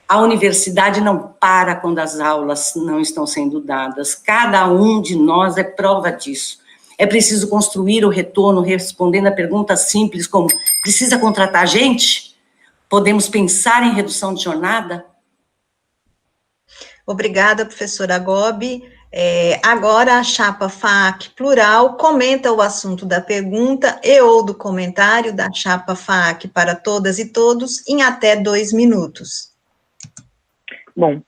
A universidade não para quando as aulas não estão sendo dadas. Cada um de nós é prova disso. É preciso construir o retorno respondendo a perguntas simples como: precisa contratar gente? Podemos pensar em redução de jornada? Obrigada, professora Gobi. Agora a chapa FAAC plural comenta o assunto da pergunta e ou do comentário da chapa FAAC para todas e todos em até 2 minutos. Bom,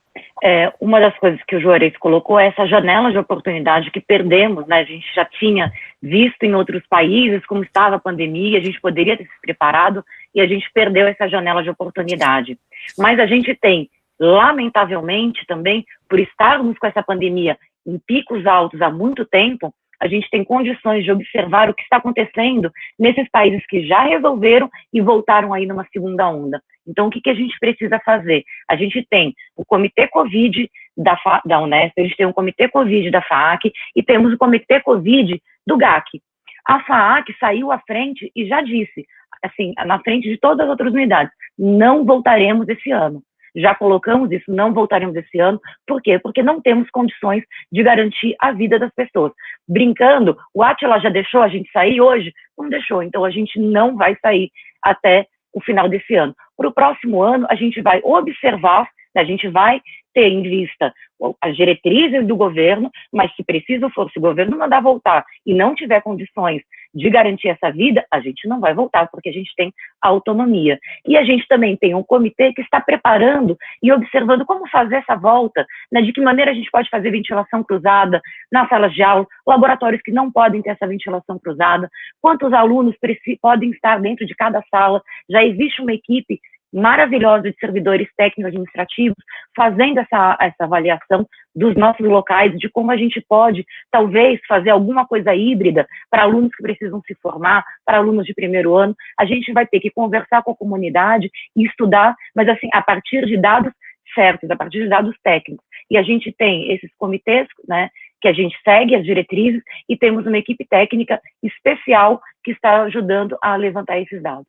uma das coisas que o Juarez colocou é essa janela de oportunidade que perdemos, né? A gente já tinha visto em outros países como estava a pandemia, a gente poderia ter se preparado e a gente perdeu essa janela de oportunidade. Mas a gente tem, lamentavelmente também, por estarmos com essa pandemia em picos altos há muito tempo, a gente tem condições de observar o que está acontecendo nesses países que já resolveram e voltaram aí numa segunda onda. Então, o que a gente precisa fazer? A gente tem o Comitê Covid da Unesp, a gente tem o Comitê Covid da FAAC e temos o Comitê Covid do GAC. A FAAC saiu à frente e já disse, assim, na frente de todas as outras unidades, não voltaremos esse ano. Já colocamos isso, não voltaremos esse ano. Por quê? Porque não temos condições de garantir a vida das pessoas. Brincando, o Átila já deixou a gente sair hoje? Não deixou, então a gente não vai sair até o final desse ano. Para o próximo ano, a gente vai observar, a gente vai ter em vista as diretrizes do governo, mas se preciso for, se o governo mandar voltar e não tiver condições de garantir essa vida, a gente não vai voltar, porque a gente tem autonomia. E a gente também tem um comitê que está preparando e observando como fazer essa volta, né, de que maneira a gente pode fazer ventilação cruzada nas salas de aula, laboratórios que não podem ter essa ventilação cruzada, quantos alunos podem estar dentro de cada sala. Já existe uma equipe maravilhosa de servidores técnicos administrativos fazendo essa avaliação dos nossos locais, de como a gente pode, talvez, fazer alguma coisa híbrida para alunos que precisam se formar, para alunos de primeiro ano. A gente vai ter que conversar com a comunidade e estudar, mas assim, a partir de dados certos, a partir de dados técnicos. E a gente tem esses comitês, né, que a gente segue as diretrizes, e temos uma equipe técnica especial que está ajudando a levantar esses dados.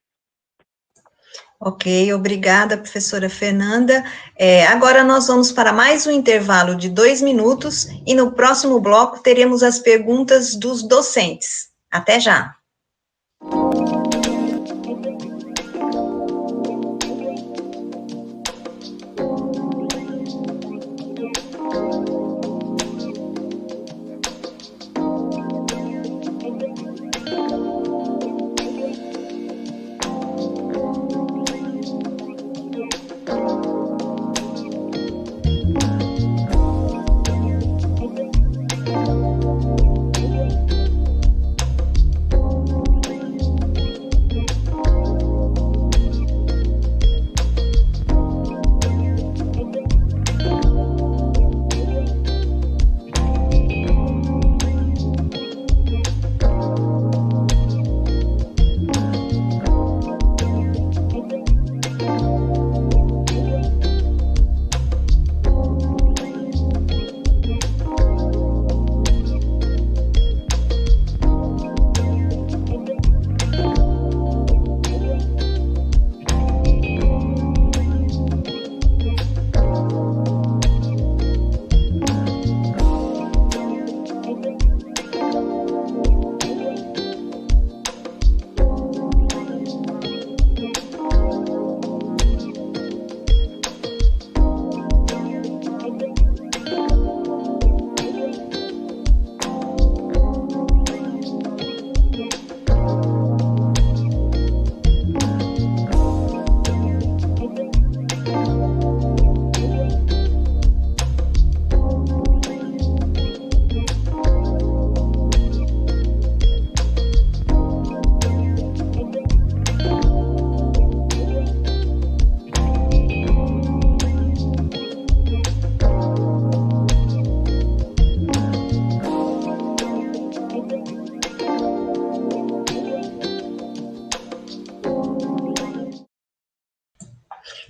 Ok, obrigada, professora Fernanda. Agora nós vamos para mais um intervalo de 2 minutos, e no próximo bloco teremos as perguntas dos docentes. Até já!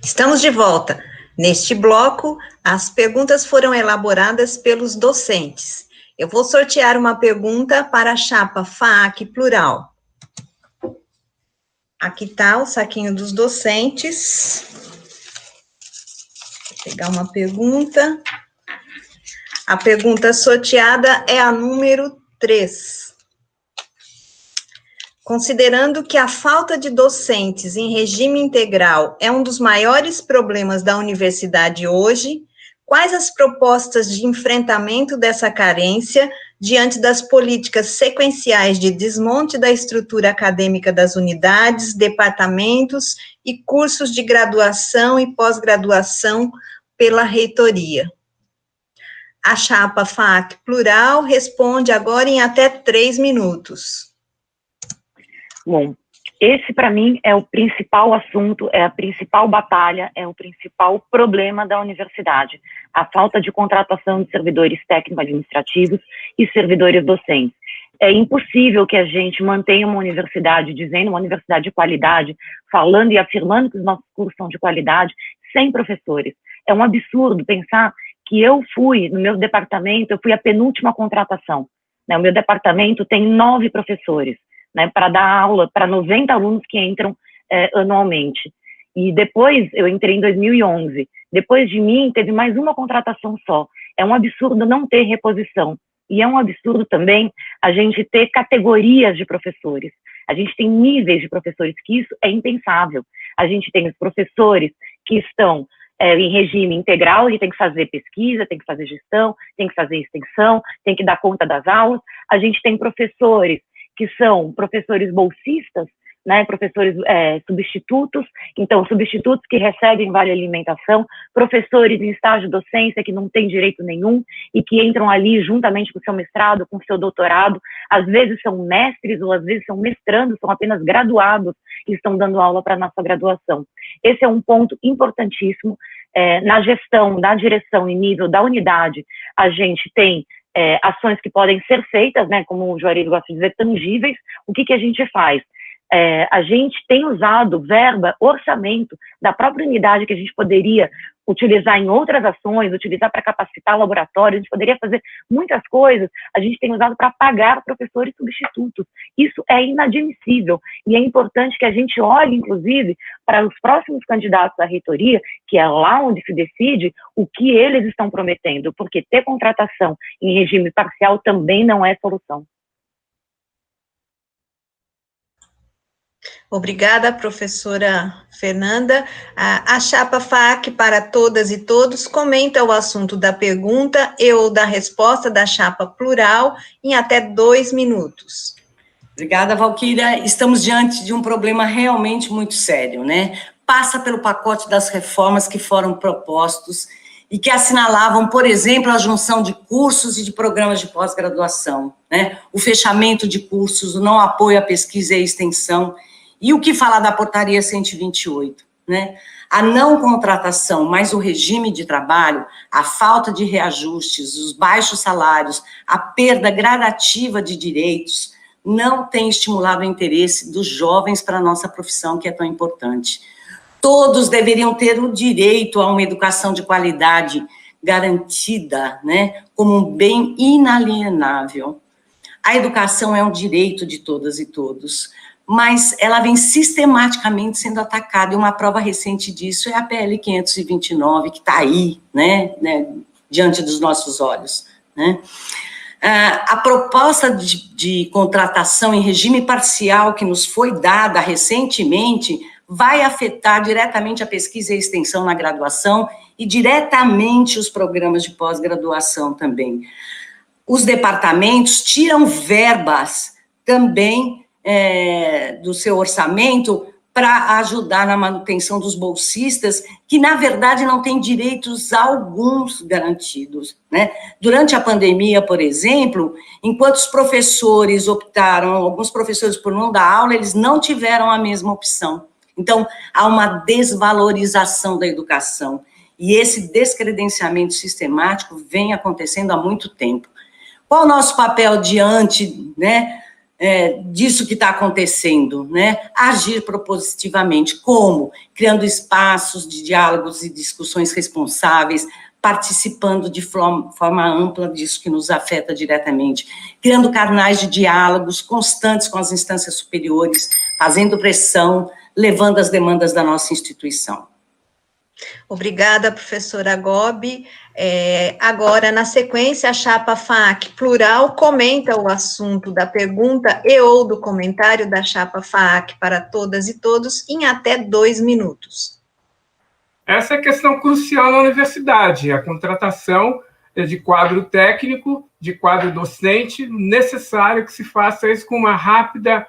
Estamos de volta. Neste bloco, as perguntas foram elaboradas pelos docentes. Eu vou sortear uma pergunta para a chapa FAAC Plural. Aqui está o saquinho dos docentes. Vou pegar uma pergunta. A pergunta sorteada é a número 3. Considerando que a falta de docentes em regime integral é um dos maiores problemas da universidade hoje, quais as propostas de enfrentamento dessa carência diante das políticas sequenciais de desmonte da estrutura acadêmica das unidades, departamentos e cursos de graduação e pós-graduação pela reitoria? A chapa FAAC Plural responde agora em até 3 minutos. Bom, esse para mim é o principal assunto, é a principal batalha, é o principal problema da universidade, a falta de contratação de servidores técnico-administrativos e servidores docentes. É impossível que a gente mantenha uma universidade, dizendo uma universidade de qualidade, falando e afirmando que os nossos cursos são de qualidade, sem professores. É um absurdo pensar que eu fui, no meu departamento, eu fui a penúltima contratação, né? O meu departamento tem 9 professores, né, para dar aula para 90 alunos que entram anualmente. E depois, eu entrei em 2011, depois de mim, teve mais uma contratação só. É um absurdo não ter reposição. E é um absurdo também a gente ter categorias de professores. A gente tem níveis de professores, que isso é impensável. A gente tem os professores que estão em regime integral, e tem que fazer pesquisa, tem que fazer gestão, tem que fazer extensão, tem que dar conta das aulas. A gente tem professores que são professores bolsistas, né, professores substitutos, então substitutos que recebem vale alimentação, professores em estágio de docência que não têm direito nenhum e que entram ali juntamente com o seu mestrado, com o seu doutorado, às vezes são mestres ou às vezes são mestrandos, são apenas graduados e estão dando aula para a nossa graduação. Esse é um ponto importantíssimo. Na gestão, na direção e nível da unidade, a gente tem ações que podem ser feitas, né, como o Juarez gosta de dizer, tangíveis. O que a gente faz? A gente tem usado verba, orçamento da própria unidade que a gente poderia utilizar em outras ações, utilizar para capacitar laboratórios, a gente poderia fazer muitas coisas, a gente tem usado para pagar professores substitutos. Isso é inadmissível e é importante que a gente olhe, inclusive, para os próximos candidatos à reitoria, que é lá onde se decide o que eles estão prometendo, porque ter contratação em regime parcial também não é solução. Obrigada, professora Fernanda. A chapa FAAC para todas e todos comenta o assunto da pergunta e ou da resposta da chapa plural em até 2 minutos. Obrigada, Valquíria. Estamos diante de um problema realmente muito sério, né? Passa pelo pacote das reformas que foram propostos e que assinalavam, por exemplo, a junção de cursos e de programas de pós-graduação, né? O fechamento de cursos, o não apoio à pesquisa e à extensão. E o que falar da portaria 128, né? A não contratação, mais o regime de trabalho, a falta de reajustes, os baixos salários, a perda gradativa de direitos, não tem estimulado o interesse dos jovens para a nossa profissão, que é tão importante. Todos deveriam ter o direito a uma educação de qualidade garantida, né? Como um bem inalienável. A educação é um direito de todas e todos, mas ela vem sistematicamente sendo atacada, e uma prova recente disso é a PL 529, que está aí, né, diante dos nossos olhos, né. A proposta de contratação em regime parcial que nos foi dada recentemente vai afetar diretamente a pesquisa e a extensão na graduação e diretamente os programas de pós-graduação também. Os departamentos tiram verbas também do seu orçamento para ajudar na manutenção dos bolsistas, que, na verdade, não têm direitos alguns garantidos, né? Durante a pandemia, por exemplo, enquanto os professores optaram, alguns professores por não dar aula, eles não tiveram a mesma opção. Então, há uma desvalorização da educação, e esse descredenciamento sistemático vem acontecendo há muito tempo. Qual o nosso papel diante, né, disso que está acontecendo, né? Agir propositivamente, como? Criando espaços de diálogos e discussões responsáveis, participando de forma ampla disso que nos afeta diretamente, criando canais de diálogos constantes com as instâncias superiores, fazendo pressão, levando as demandas da nossa instituição. Obrigada, professora Gobi. Agora, na sequência, a chapa FAAC plural comenta o assunto da pergunta e ou do comentário da chapa FAAC para todas e todos em até 2 minutos. Essa é a questão crucial na universidade, a contratação de quadro técnico, de quadro docente, necessário que se faça isso com uma rápida,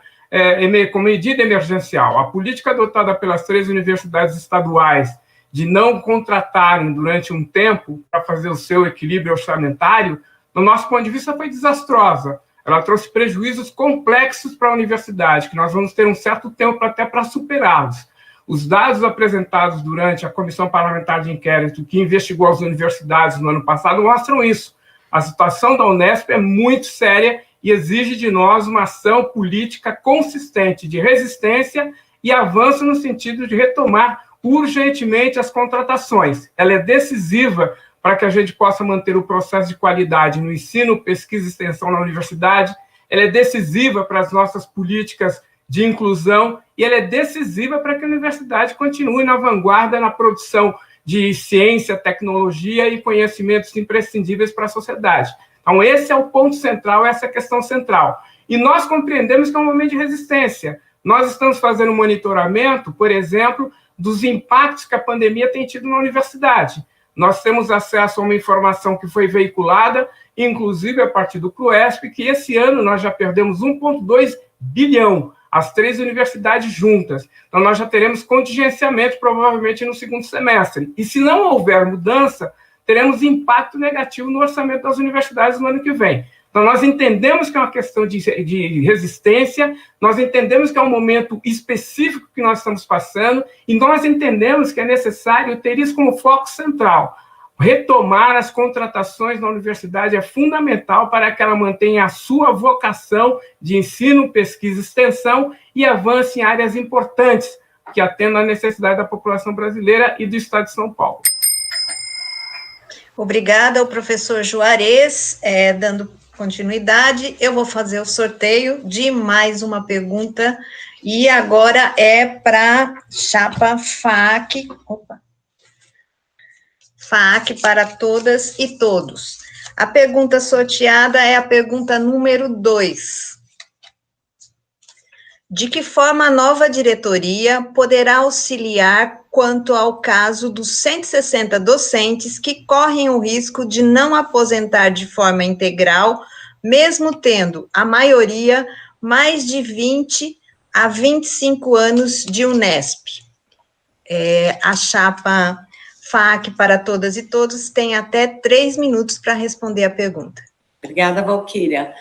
com medida emergencial. A política adotada pelas 3 universidades estaduais de não contratarem durante um tempo para fazer o seu equilíbrio orçamentário, no nosso ponto de vista, foi desastrosa. Ela trouxe prejuízos complexos para a universidade, que nós vamos ter um certo tempo até para superá-los. Os dados apresentados durante a Comissão Parlamentar de Inquérito, que investigou as universidades no ano passado, mostram isso. A situação da Unesp é muito séria e exige de nós uma ação política consistente de resistência e avanço no sentido de retomar urgentemente as contratações. Ela é decisiva para que a gente possa manter o processo de qualidade no ensino, pesquisa e extensão na universidade, ela é decisiva para as nossas políticas de inclusão e ela é decisiva para que a universidade continue na vanguarda na produção de ciência, tecnologia e conhecimentos imprescindíveis para a sociedade. Então, esse é o ponto central, essa é a questão central. E nós compreendemos que é um momento de resistência. Nós estamos fazendo um monitoramento, por exemplo, dos impactos que a pandemia tem tido na universidade. Nós temos acesso a uma informação que foi veiculada, inclusive a partir do CRUESP, que esse ano nós já perdemos 1,2 bilhão as 3 universidades juntas. Então, nós já teremos contingenciamento, provavelmente, no segundo semestre. E se não houver mudança, teremos impacto negativo no orçamento das universidades no ano que vem. Então, nós entendemos que é uma questão de resistência, nós entendemos que é um momento específico que nós estamos passando, e nós entendemos que é necessário ter isso como foco central. Retomar as contratações na universidade é fundamental para que ela mantenha a sua vocação de ensino, pesquisa e extensão e avance em áreas importantes que atendam à necessidade da população brasileira e do Estado de São Paulo. Obrigada ao professor Juarez, dando continuidade. Eu vou fazer o sorteio de mais uma pergunta, e agora é para chapa FAAC. FAAC para todas e todos. A pergunta sorteada é a pergunta número 2. De que forma a nova diretoria poderá auxiliar quanto ao caso dos 160 docentes que correm o risco de não aposentar de forma integral, mesmo tendo a maioria mais de 20 a 25 anos de Unesp? A chapa FAAC para todas e todos tem até 3 minutos para responder a pergunta. Obrigada, Valquíria.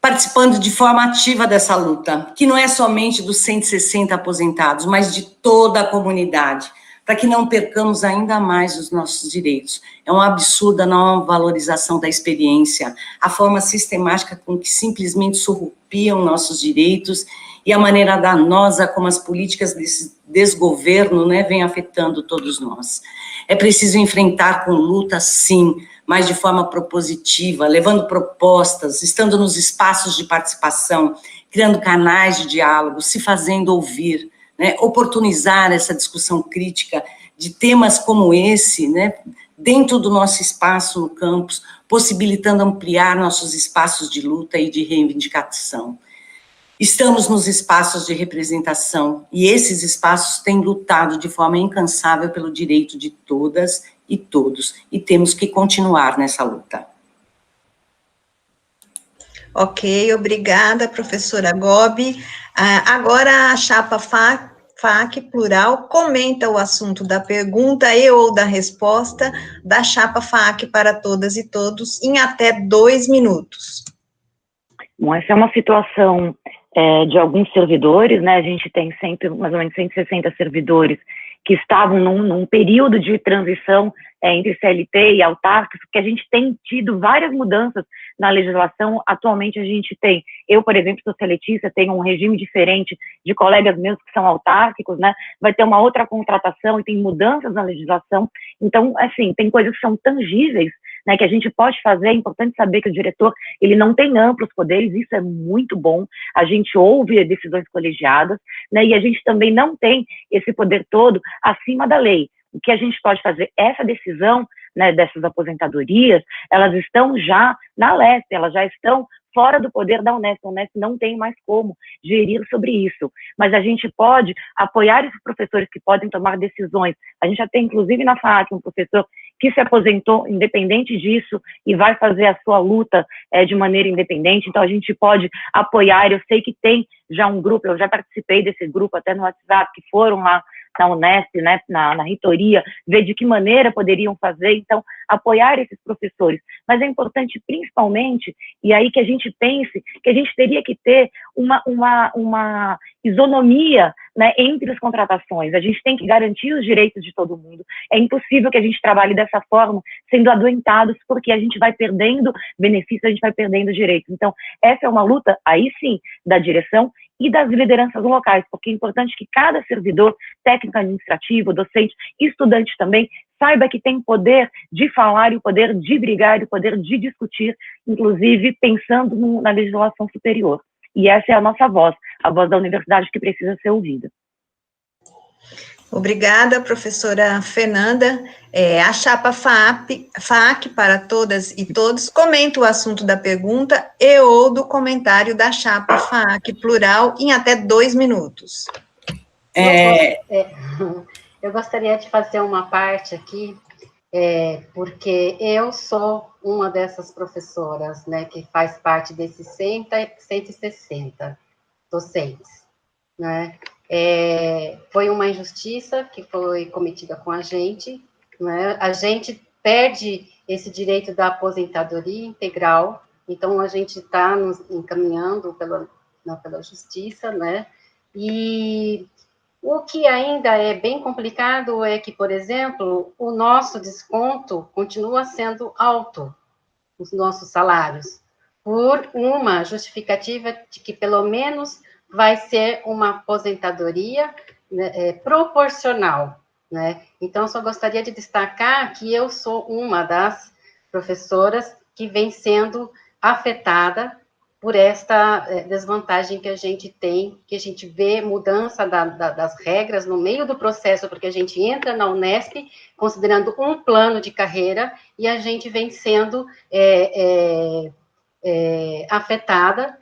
Participando de forma ativa dessa luta, que não é somente dos 160 aposentados, mas de toda a comunidade, para que não percamos ainda mais os nossos direitos. É um absurdo a não valorização da experiência, a forma sistemática com que simplesmente surrupiam nossos direitos e a maneira danosa como as políticas desse desgoverno, vem afetando todos nós. É preciso enfrentar com luta, sim, mas de forma propositiva, levando propostas, estando nos espaços de participação, criando canais de diálogo, se fazendo ouvir, oportunizar essa discussão crítica de temas como esse, dentro do nosso espaço no campus, possibilitando ampliar nossos espaços de luta e de reivindicação. Estamos nos espaços de representação, e esses espaços têm lutado de forma incansável pelo direito de todas e todos, e temos que continuar nessa luta. Ok, obrigada, professora Gobi. Agora a chapa FAAC plural comenta o assunto da pergunta e ou da resposta da chapa FAAC para todas e todos em até 2 minutos. Bom, essa é uma situação de alguns servidores, a gente tem sempre mais ou menos 160 servidores que estavam num período de transição entre CLT e autárquicos, que a gente tem tido várias mudanças na legislação. Atualmente a gente tem, eu, por exemplo, sou seletista, tenho um regime diferente de colegas meus que são autárquicos, vai ter uma outra contratação e tem mudanças na legislação. Então, assim, tem coisas que são tangíveis, que a gente pode fazer. É importante saber que o diretor, ele não tem amplos poderes, isso é muito bom, a gente ouve decisões colegiadas, e a gente também não tem esse poder todo acima da lei. O que a gente pode fazer, essa decisão, dessas aposentadorias, elas estão já na LESP, elas já estão fora do poder da Unesp. A Unesp não tem mais como gerir sobre isso, mas a gente pode apoiar esses professores que podem tomar decisões. A gente já tem, inclusive, na FAAC, um professor que se aposentou independente disso e vai fazer a sua luta de maneira independente. Então, a gente pode apoiar. Eu sei que tem já um grupo, eu já participei desse grupo até no WhatsApp, que foram lá na Unesp, na reitoria, ver de que maneira poderiam fazer. Então, apoiar esses professores. Mas é importante, principalmente, e aí que a gente pense que a gente teria que ter uma isonomia, entre as contratações. A gente tem que garantir os direitos de todo mundo. É impossível que a gente trabalhe dessa forma, sendo adoentados, porque a gente vai perdendo benefícios, a gente vai perdendo direitos. Então, essa é uma luta, aí sim, da direção e das lideranças locais, porque é importante que cada servidor, técnico administrativo, docente, estudante também, saiba que tem poder de falar e o poder de brigar e o poder de discutir, inclusive pensando na legislação superior. E essa é a nossa voz, a voz da universidade que precisa ser ouvida. Obrigada, professora Fernanda. A chapa FAAC para todas e todos comenta o assunto da pergunta e ou do comentário da chapa FAAC plural em até 2 minutos. Eu gostaria de fazer uma parte aqui, porque eu sou uma dessas professoras, que faz parte desses 160 docentes. né? Foi uma injustiça que foi cometida com a gente, né? A gente perde esse direito da aposentadoria integral, então a gente está nos encaminhando pela justiça, né? E o que ainda é bem complicado é que, por exemplo, o nosso desconto continua sendo alto, os nossos salários, por uma justificativa de que pelo menos vai ser uma aposentadoria, né, proporcional, né? Então, só gostaria de destacar que eu sou uma das professoras que vem sendo afetada por esta desvantagem que a gente tem, que a gente vê mudança das regras no meio do processo, porque a gente entra na Unesp considerando um plano de carreira e a gente vem sendo afetada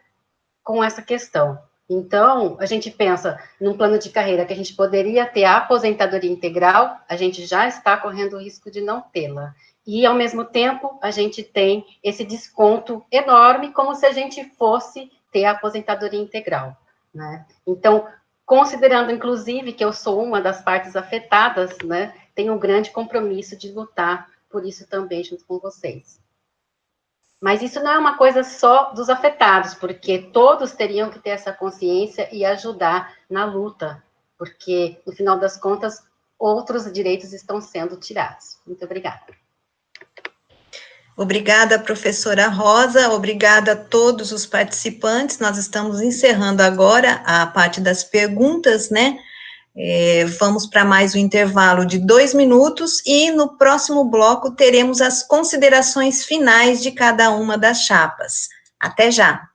com essa questão. Então, a gente pensa num plano de carreira que a gente poderia ter a aposentadoria integral, a gente já está correndo o risco de não tê-la. E, ao mesmo tempo, a gente tem esse desconto enorme, como se a gente fosse ter a aposentadoria integral, né? Então, considerando, inclusive, que eu sou uma das partes afetadas, né, tenho um grande compromisso de lutar por isso também, junto com vocês. Mas isso não é uma coisa só dos afetados, porque todos teriam que ter essa consciência e ajudar na luta, porque, no final das contas, outros direitos estão sendo tirados. Muito obrigada. Obrigada, professora Rosa, obrigada a todos os participantes. Nós estamos encerrando agora a parte das perguntas, né? Vamos para mais um intervalo de 2 minutos e no próximo bloco teremos as considerações finais de cada uma das chapas. Até já!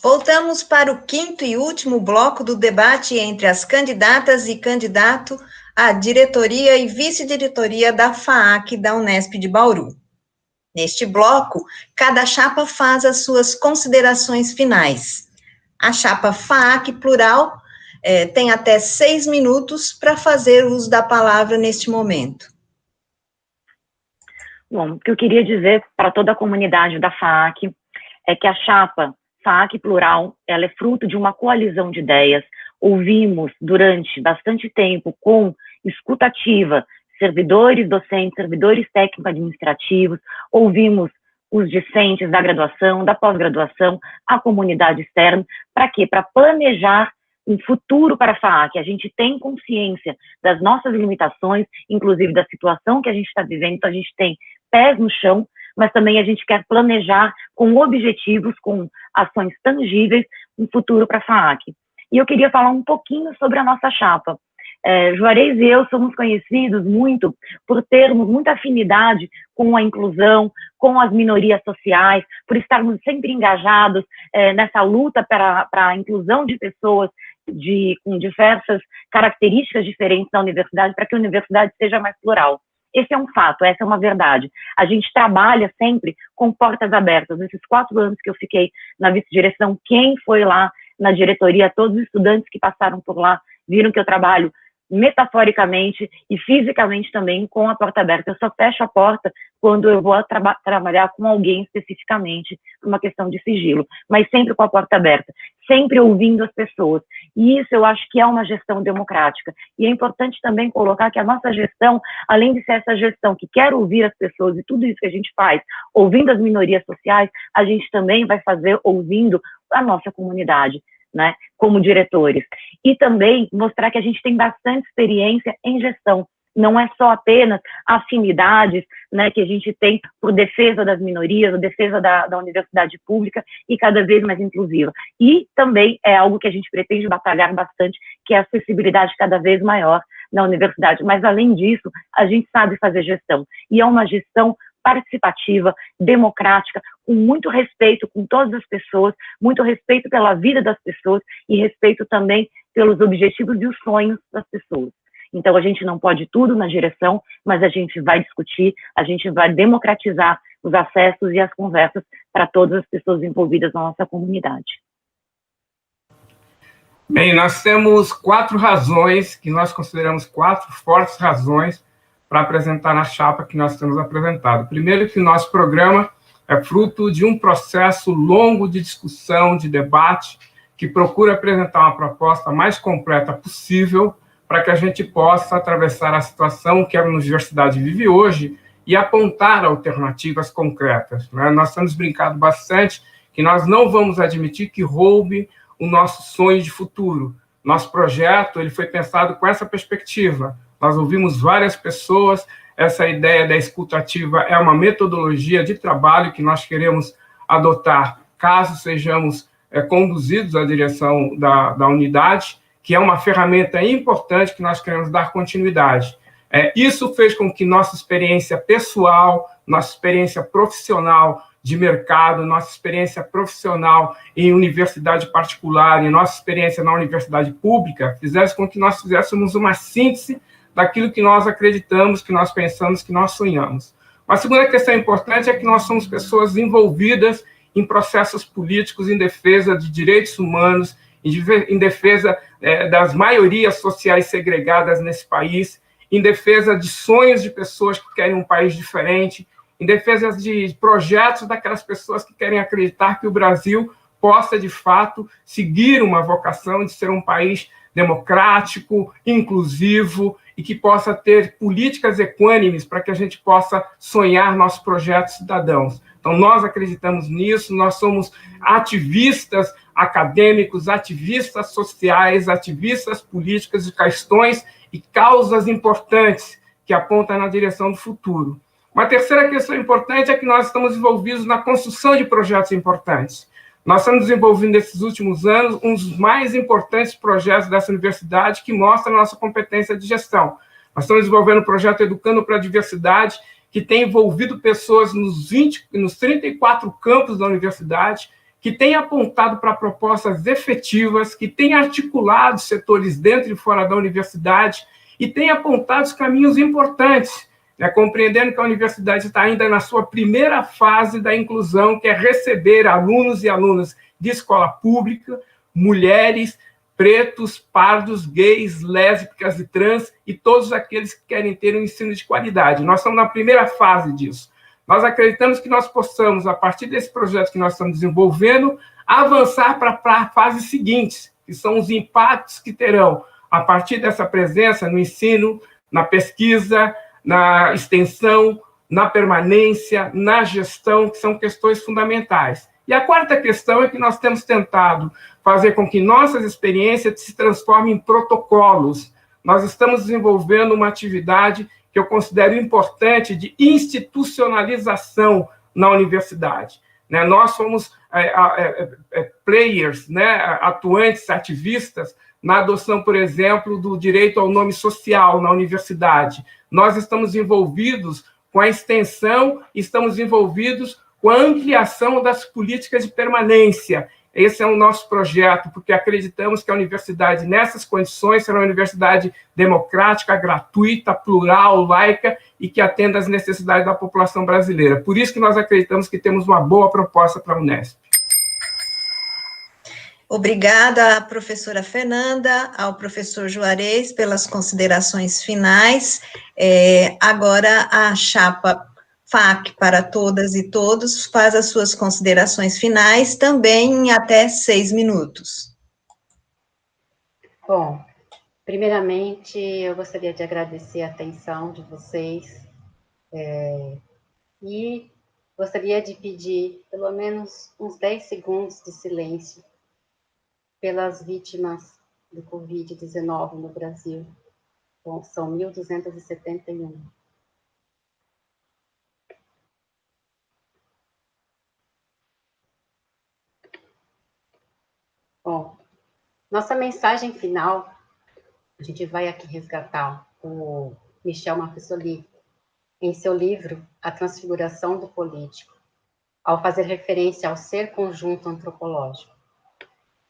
Voltamos para o quinto e último bloco do debate entre as candidatas e candidato à diretoria e vice-diretoria da FAAC da Unesp de Bauru. Neste bloco, cada chapa faz as suas considerações finais. A chapa FAAC plural tem até 6 minutos para fazer uso da palavra neste momento. Bom, o que eu queria dizer para toda a comunidade da FAAC é que a chapa FAAC Plural, ela é fruto de uma coalizão de ideias. Ouvimos durante bastante tempo com escutativa servidores docentes, servidores técnico-administrativos, ouvimos os discentes da graduação, da pós-graduação, a comunidade externa. Para quê? Para planejar um futuro para a FAAC. A gente tem consciência das nossas limitações, inclusive da situação que a gente está vivendo, então a gente tem pés no chão, mas também a gente quer planejar com objetivos, com ações tangíveis, um futuro para a FAAC. E eu queria falar um pouquinho sobre a nossa chapa. Juarez e eu somos conhecidos muito por termos muita afinidade com a inclusão, com as minorias sociais, por estarmos sempre engajados nessa luta para a inclusão de pessoas com diversas características diferentes na universidade, para que a universidade seja mais plural. Esse é um fato, essa é uma verdade. A gente trabalha sempre com portas abertas. Nesses 4 anos que eu fiquei na vice-direção, quem foi lá na diretoria, todos os estudantes que passaram por lá, viram que eu trabalho metaforicamente e fisicamente também com a porta aberta. Eu só fecho a porta quando eu vou trabalhar com alguém especificamente, por uma questão de sigilo, mas sempre com a porta aberta, sempre ouvindo as pessoas. E isso eu acho que é uma gestão democrática. E é importante também colocar que a nossa gestão, além de ser essa gestão que quer ouvir as pessoas e tudo isso que a gente faz, ouvindo as minorias sociais, a gente também vai fazer ouvindo a nossa comunidade, né, como diretores. E também mostrar que a gente tem bastante experiência em gestão. Não é só apenas afinidades, né, que a gente tem por defesa das minorias, a defesa da universidade pública e cada vez mais inclusiva. E também é algo que a gente pretende batalhar bastante, que é a acessibilidade cada vez maior na universidade. Mas, além disso, a gente sabe fazer gestão. E é uma gestão participativa, democrática, com muito respeito com todas as pessoas, muito respeito pela vida das pessoas e respeito também pelos objetivos e os sonhos das pessoas. Então, a gente não pode tudo na direção, mas a gente vai discutir, a gente vai democratizar os acessos e as conversas para todas as pessoas envolvidas na nossa comunidade. Bem, nós temos 4 razões, que nós consideramos 4 fortes razões para apresentar na chapa que nós temos apresentado. Primeiro, que nosso programa é fruto de um processo longo de discussão, de debate, que procura apresentar uma proposta mais completa possível para que a gente possa atravessar a situação que a universidade vive hoje e apontar alternativas concretas, né? Nós temos brincado bastante que nós não vamos admitir que roube o nosso sonho de futuro. Nosso projeto ele foi pensado com essa perspectiva. Nós ouvimos várias pessoas, essa ideia da escuta ativa é uma metodologia de trabalho que nós queremos adotar, caso sejamos conduzidos à direção da unidade, que é uma ferramenta importante que nós queremos dar continuidade. Isso fez com que nossa experiência pessoal, nossa experiência profissional de mercado, nossa experiência profissional em universidade particular e nossa experiência na universidade pública fizesse com que nós fizéssemos uma síntese daquilo que nós acreditamos, que nós pensamos, que nós sonhamos. Uma segunda questão importante é que nós somos pessoas envolvidas em processos políticos em defesa de direitos humanos, em defesa das maiorias sociais segregadas nesse país, em defesa de sonhos de pessoas que querem um país diferente, em defesa de projetos daquelas pessoas que querem acreditar que o Brasil possa, de fato, seguir uma vocação de ser um país democrático, inclusivo e que possa ter políticas equânimes para que a gente possa sonhar nossos projetos cidadãos. Então, nós acreditamos nisso, nós somos ativistas acadêmicos, ativistas sociais, ativistas políticos de questões e causas importantes que apontam na direção do futuro. Uma terceira questão importante é que nós estamos envolvidos na construção de projetos importantes. Nós estamos desenvolvendo, nesses últimos anos, um dos mais importantes projetos dessa universidade que mostra a nossa competência de gestão. Nós estamos desenvolvendo o projeto Educando para a Diversidade, que tem envolvido pessoas nos 34 campos da universidade, que tem apontado para propostas efetivas, que tem articulado setores dentro e fora da universidade e tem apontado os caminhos importantes, né, compreendendo que a universidade está ainda na sua primeira fase da inclusão, que é receber alunos e alunas de escola pública, mulheres, pretos, pardos, gays, lésbicas e trans, e todos aqueles que querem ter um ensino de qualidade. Nós estamos na primeira fase disso. Nós acreditamos que nós possamos, a partir desse projeto que nós estamos desenvolvendo, avançar para a fase seguinte, que são os impactos que terão, a partir dessa presença no ensino, na pesquisa, na extensão, na permanência, na gestão, que são questões fundamentais. E a quarta questão é que nós temos tentado fazer com que nossas experiências se transformem em protocolos. Nós estamos desenvolvendo uma atividade que eu considero importante de institucionalização na universidade. né? Nós somos players, né? Atuantes, ativistas, na adoção, por exemplo, do direito ao nome social na universidade. Nós estamos envolvidos com a extensão, estamos envolvidos com a ampliação das políticas de permanência. Esse é o nosso projeto, porque acreditamos que a universidade, nessas condições, será uma universidade democrática, gratuita, plural, laica e que atenda às necessidades da população brasileira. Por isso que nós acreditamos que temos uma boa proposta para a Unesp. Obrigada, professora Fernanda, ao professor Juarez pelas considerações finais. Agora, a chapa FAC para todas e todos faz as suas considerações finais, também em até 6 minutos. Bom, primeiramente, eu gostaria de agradecer a atenção de vocês e gostaria de pedir pelo menos uns 10 segundos de silêncio pelas vítimas do Covid-19 no Brasil. Bom, são 1.271. Bom, nossa mensagem final, a gente vai aqui resgatar o Michel Marcusoli em seu livro A Transfiguração do Político, ao fazer referência ao ser conjunto antropológico.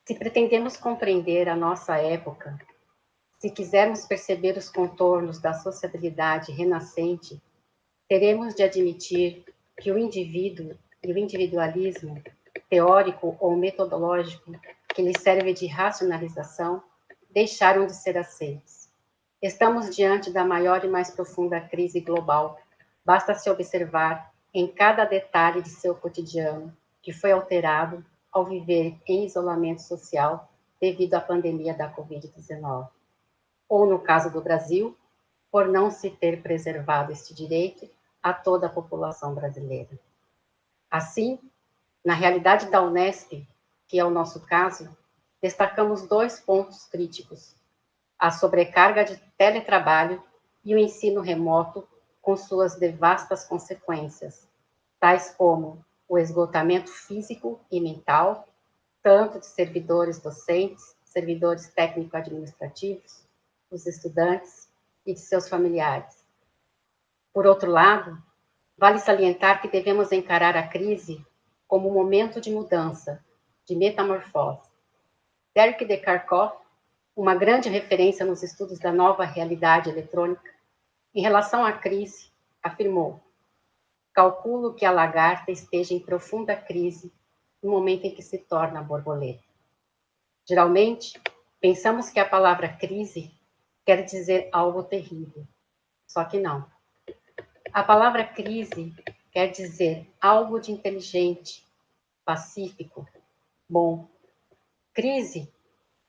Se pretendemos compreender a nossa época, se quisermos perceber os contornos da sociabilidade renascente, teremos de admitir que o indivíduo e o individualismo, teórico ou metodológico, que lhe serve de racionalização, deixaram de ser aceitos. Estamos diante da maior e mais profunda crise global. Basta se observar em cada detalhe de seu cotidiano, que foi alterado ao viver em isolamento social devido à pandemia da Covid-19. Ou, no caso do Brasil, por não se ter preservado este direito a toda a população brasileira. Assim, na realidade da Unesp, que é o nosso caso, destacamos 2 pontos críticos: a sobrecarga de teletrabalho e o ensino remoto com suas devastas consequências, tais como o esgotamento físico e mental, tanto de servidores docentes, servidores técnico-administrativos, dos estudantes e de seus familiares. Por outro lado, vale salientar que devemos encarar a crise como um momento de mudança, de metamorfose. Derek de Kharkov, uma grande referência nos estudos da nova realidade eletrônica, em relação à crise, afirmou: calculo que a lagarta esteja em profunda crise no momento em que se torna borboleta. Geralmente, pensamos que a palavra crise quer dizer algo terrível, só que não. A palavra crise quer dizer algo de inteligente, pacífico, bom. Crise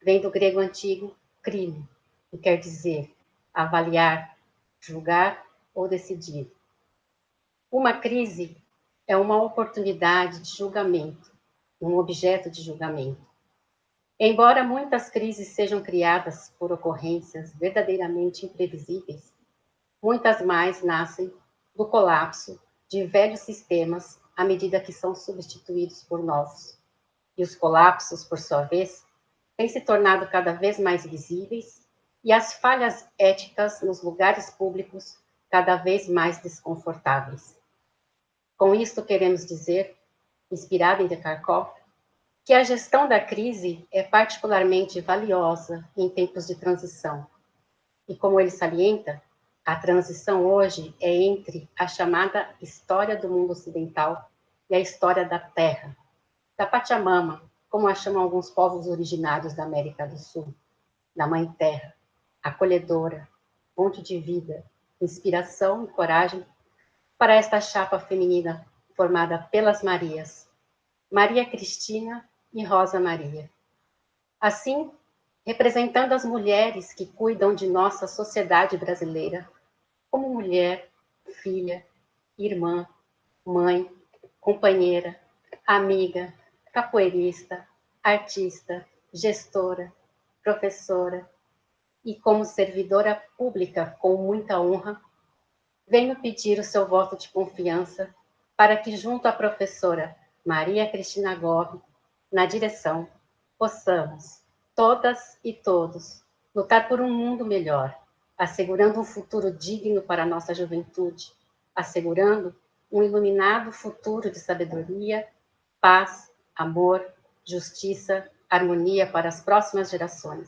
vem do grego antigo crime, que quer dizer avaliar, julgar ou decidir. Uma crise é uma oportunidade de julgamento, um objeto de julgamento. Embora muitas crises sejam criadas por ocorrências verdadeiramente imprevisíveis, muitas mais nascem do colapso de velhos sistemas à medida que são substituídos por novos. E os colapsos, por sua vez, têm se tornado cada vez mais visíveis e as falhas éticas nos lugares públicos cada vez mais desconfortáveis. Com isto queremos dizer, inspirado em de Kharkov, que a gestão da crise é particularmente valiosa em tempos de transição. E como ele salienta, a transição hoje é entre a chamada história do mundo ocidental e a história da Terra, da Pachamama, como a chamam alguns povos originários da América do Sul, da Mãe Terra, acolhedora, fonte de vida, inspiração e coragem para esta chapa feminina formada pelas Marias, Maria Cristina e Rosa Maria. Assim, representando as mulheres que cuidam de nossa sociedade brasileira, como mulher, filha, irmã, mãe, companheira, amiga, capoeirista, artista, gestora, professora e como servidora pública com muita honra, venho pedir o seu voto de confiança para que, junto à professora Maria Cristina Gobi, na direção, possamos, todas e todos, lutar por um mundo melhor, assegurando um futuro digno para a nossa juventude, assegurando um iluminado futuro de sabedoria, paz, amor, justiça, harmonia para as próximas gerações.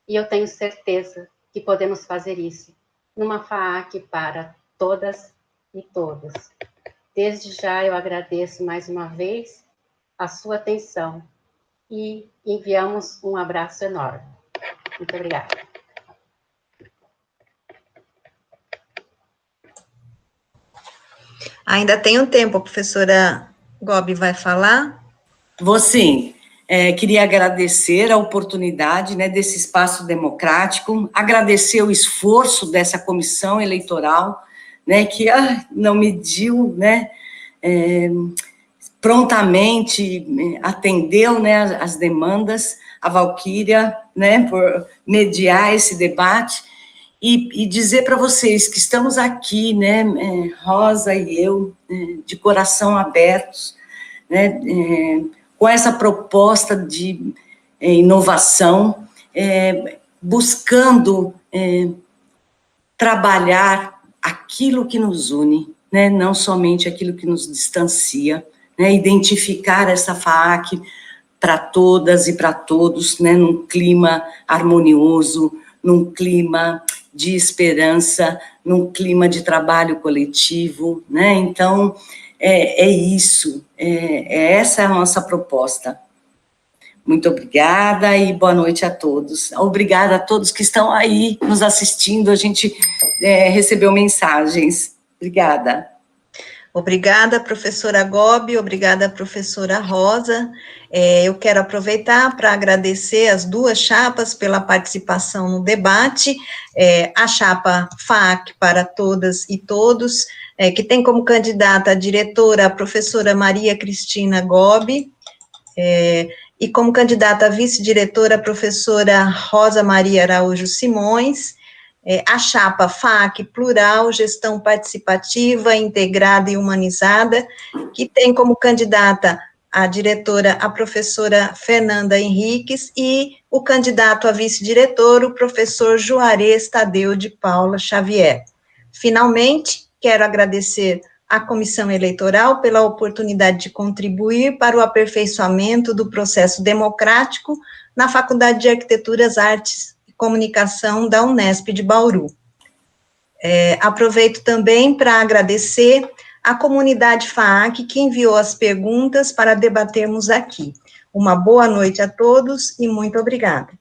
E eu tenho certeza que podemos fazer isso numa FAAC para todas e todos. Desde já eu agradeço mais uma vez a sua atenção e enviamos um abraço enorme. Muito obrigada. Ainda tem um tempo, a professora Gobi vai falar? Vou sim. Queria agradecer a oportunidade, né, desse espaço democrático, agradecer o esforço dessa comissão eleitoral, né, que não mediu, né, prontamente atendeu, né, as demandas, a Valquíria, né, por mediar esse debate, e dizer para vocês que estamos aqui, né, Rosa e eu, de coração abertos, né, com essa proposta de inovação, buscando trabalhar aquilo que nos une, né, não somente aquilo que nos distancia, né, identificar essa FAAC para todas e para todos, né, num clima harmonioso, num clima de esperança, num clima de trabalho coletivo, né, então, isso, essa é a nossa proposta. Muito obrigada e boa noite a todos. Obrigada a todos que estão aí nos assistindo, a gente recebeu mensagens. Obrigada. Obrigada, professora Gobi, obrigada, professora Rosa. Eu quero aproveitar para agradecer as duas chapas pela participação no debate, a chapa FAAC para todas e todos, que tem como candidata a diretora a professora Maria Cristina Gobi, e como candidata a vice-diretora a professora Rosa Maria Araújo Simões, a chapa FAAC Plural, Gestão Participativa, Integrada e Humanizada, que tem como candidata a diretora a professora Fernanda Henriques e o candidato a vice-diretor, o professor Juarez Tadeu de Paula Xavier. Finalmente, quero agradecer à Comissão Eleitoral pela oportunidade de contribuir para o aperfeiçoamento do processo democrático na Faculdade de Arquiteturas, Artes e Comunicação da Unesp de Bauru. Aproveito também para agradecer à comunidade FAAC que enviou as perguntas para debatermos aqui. Uma boa noite a todos e muito obrigada.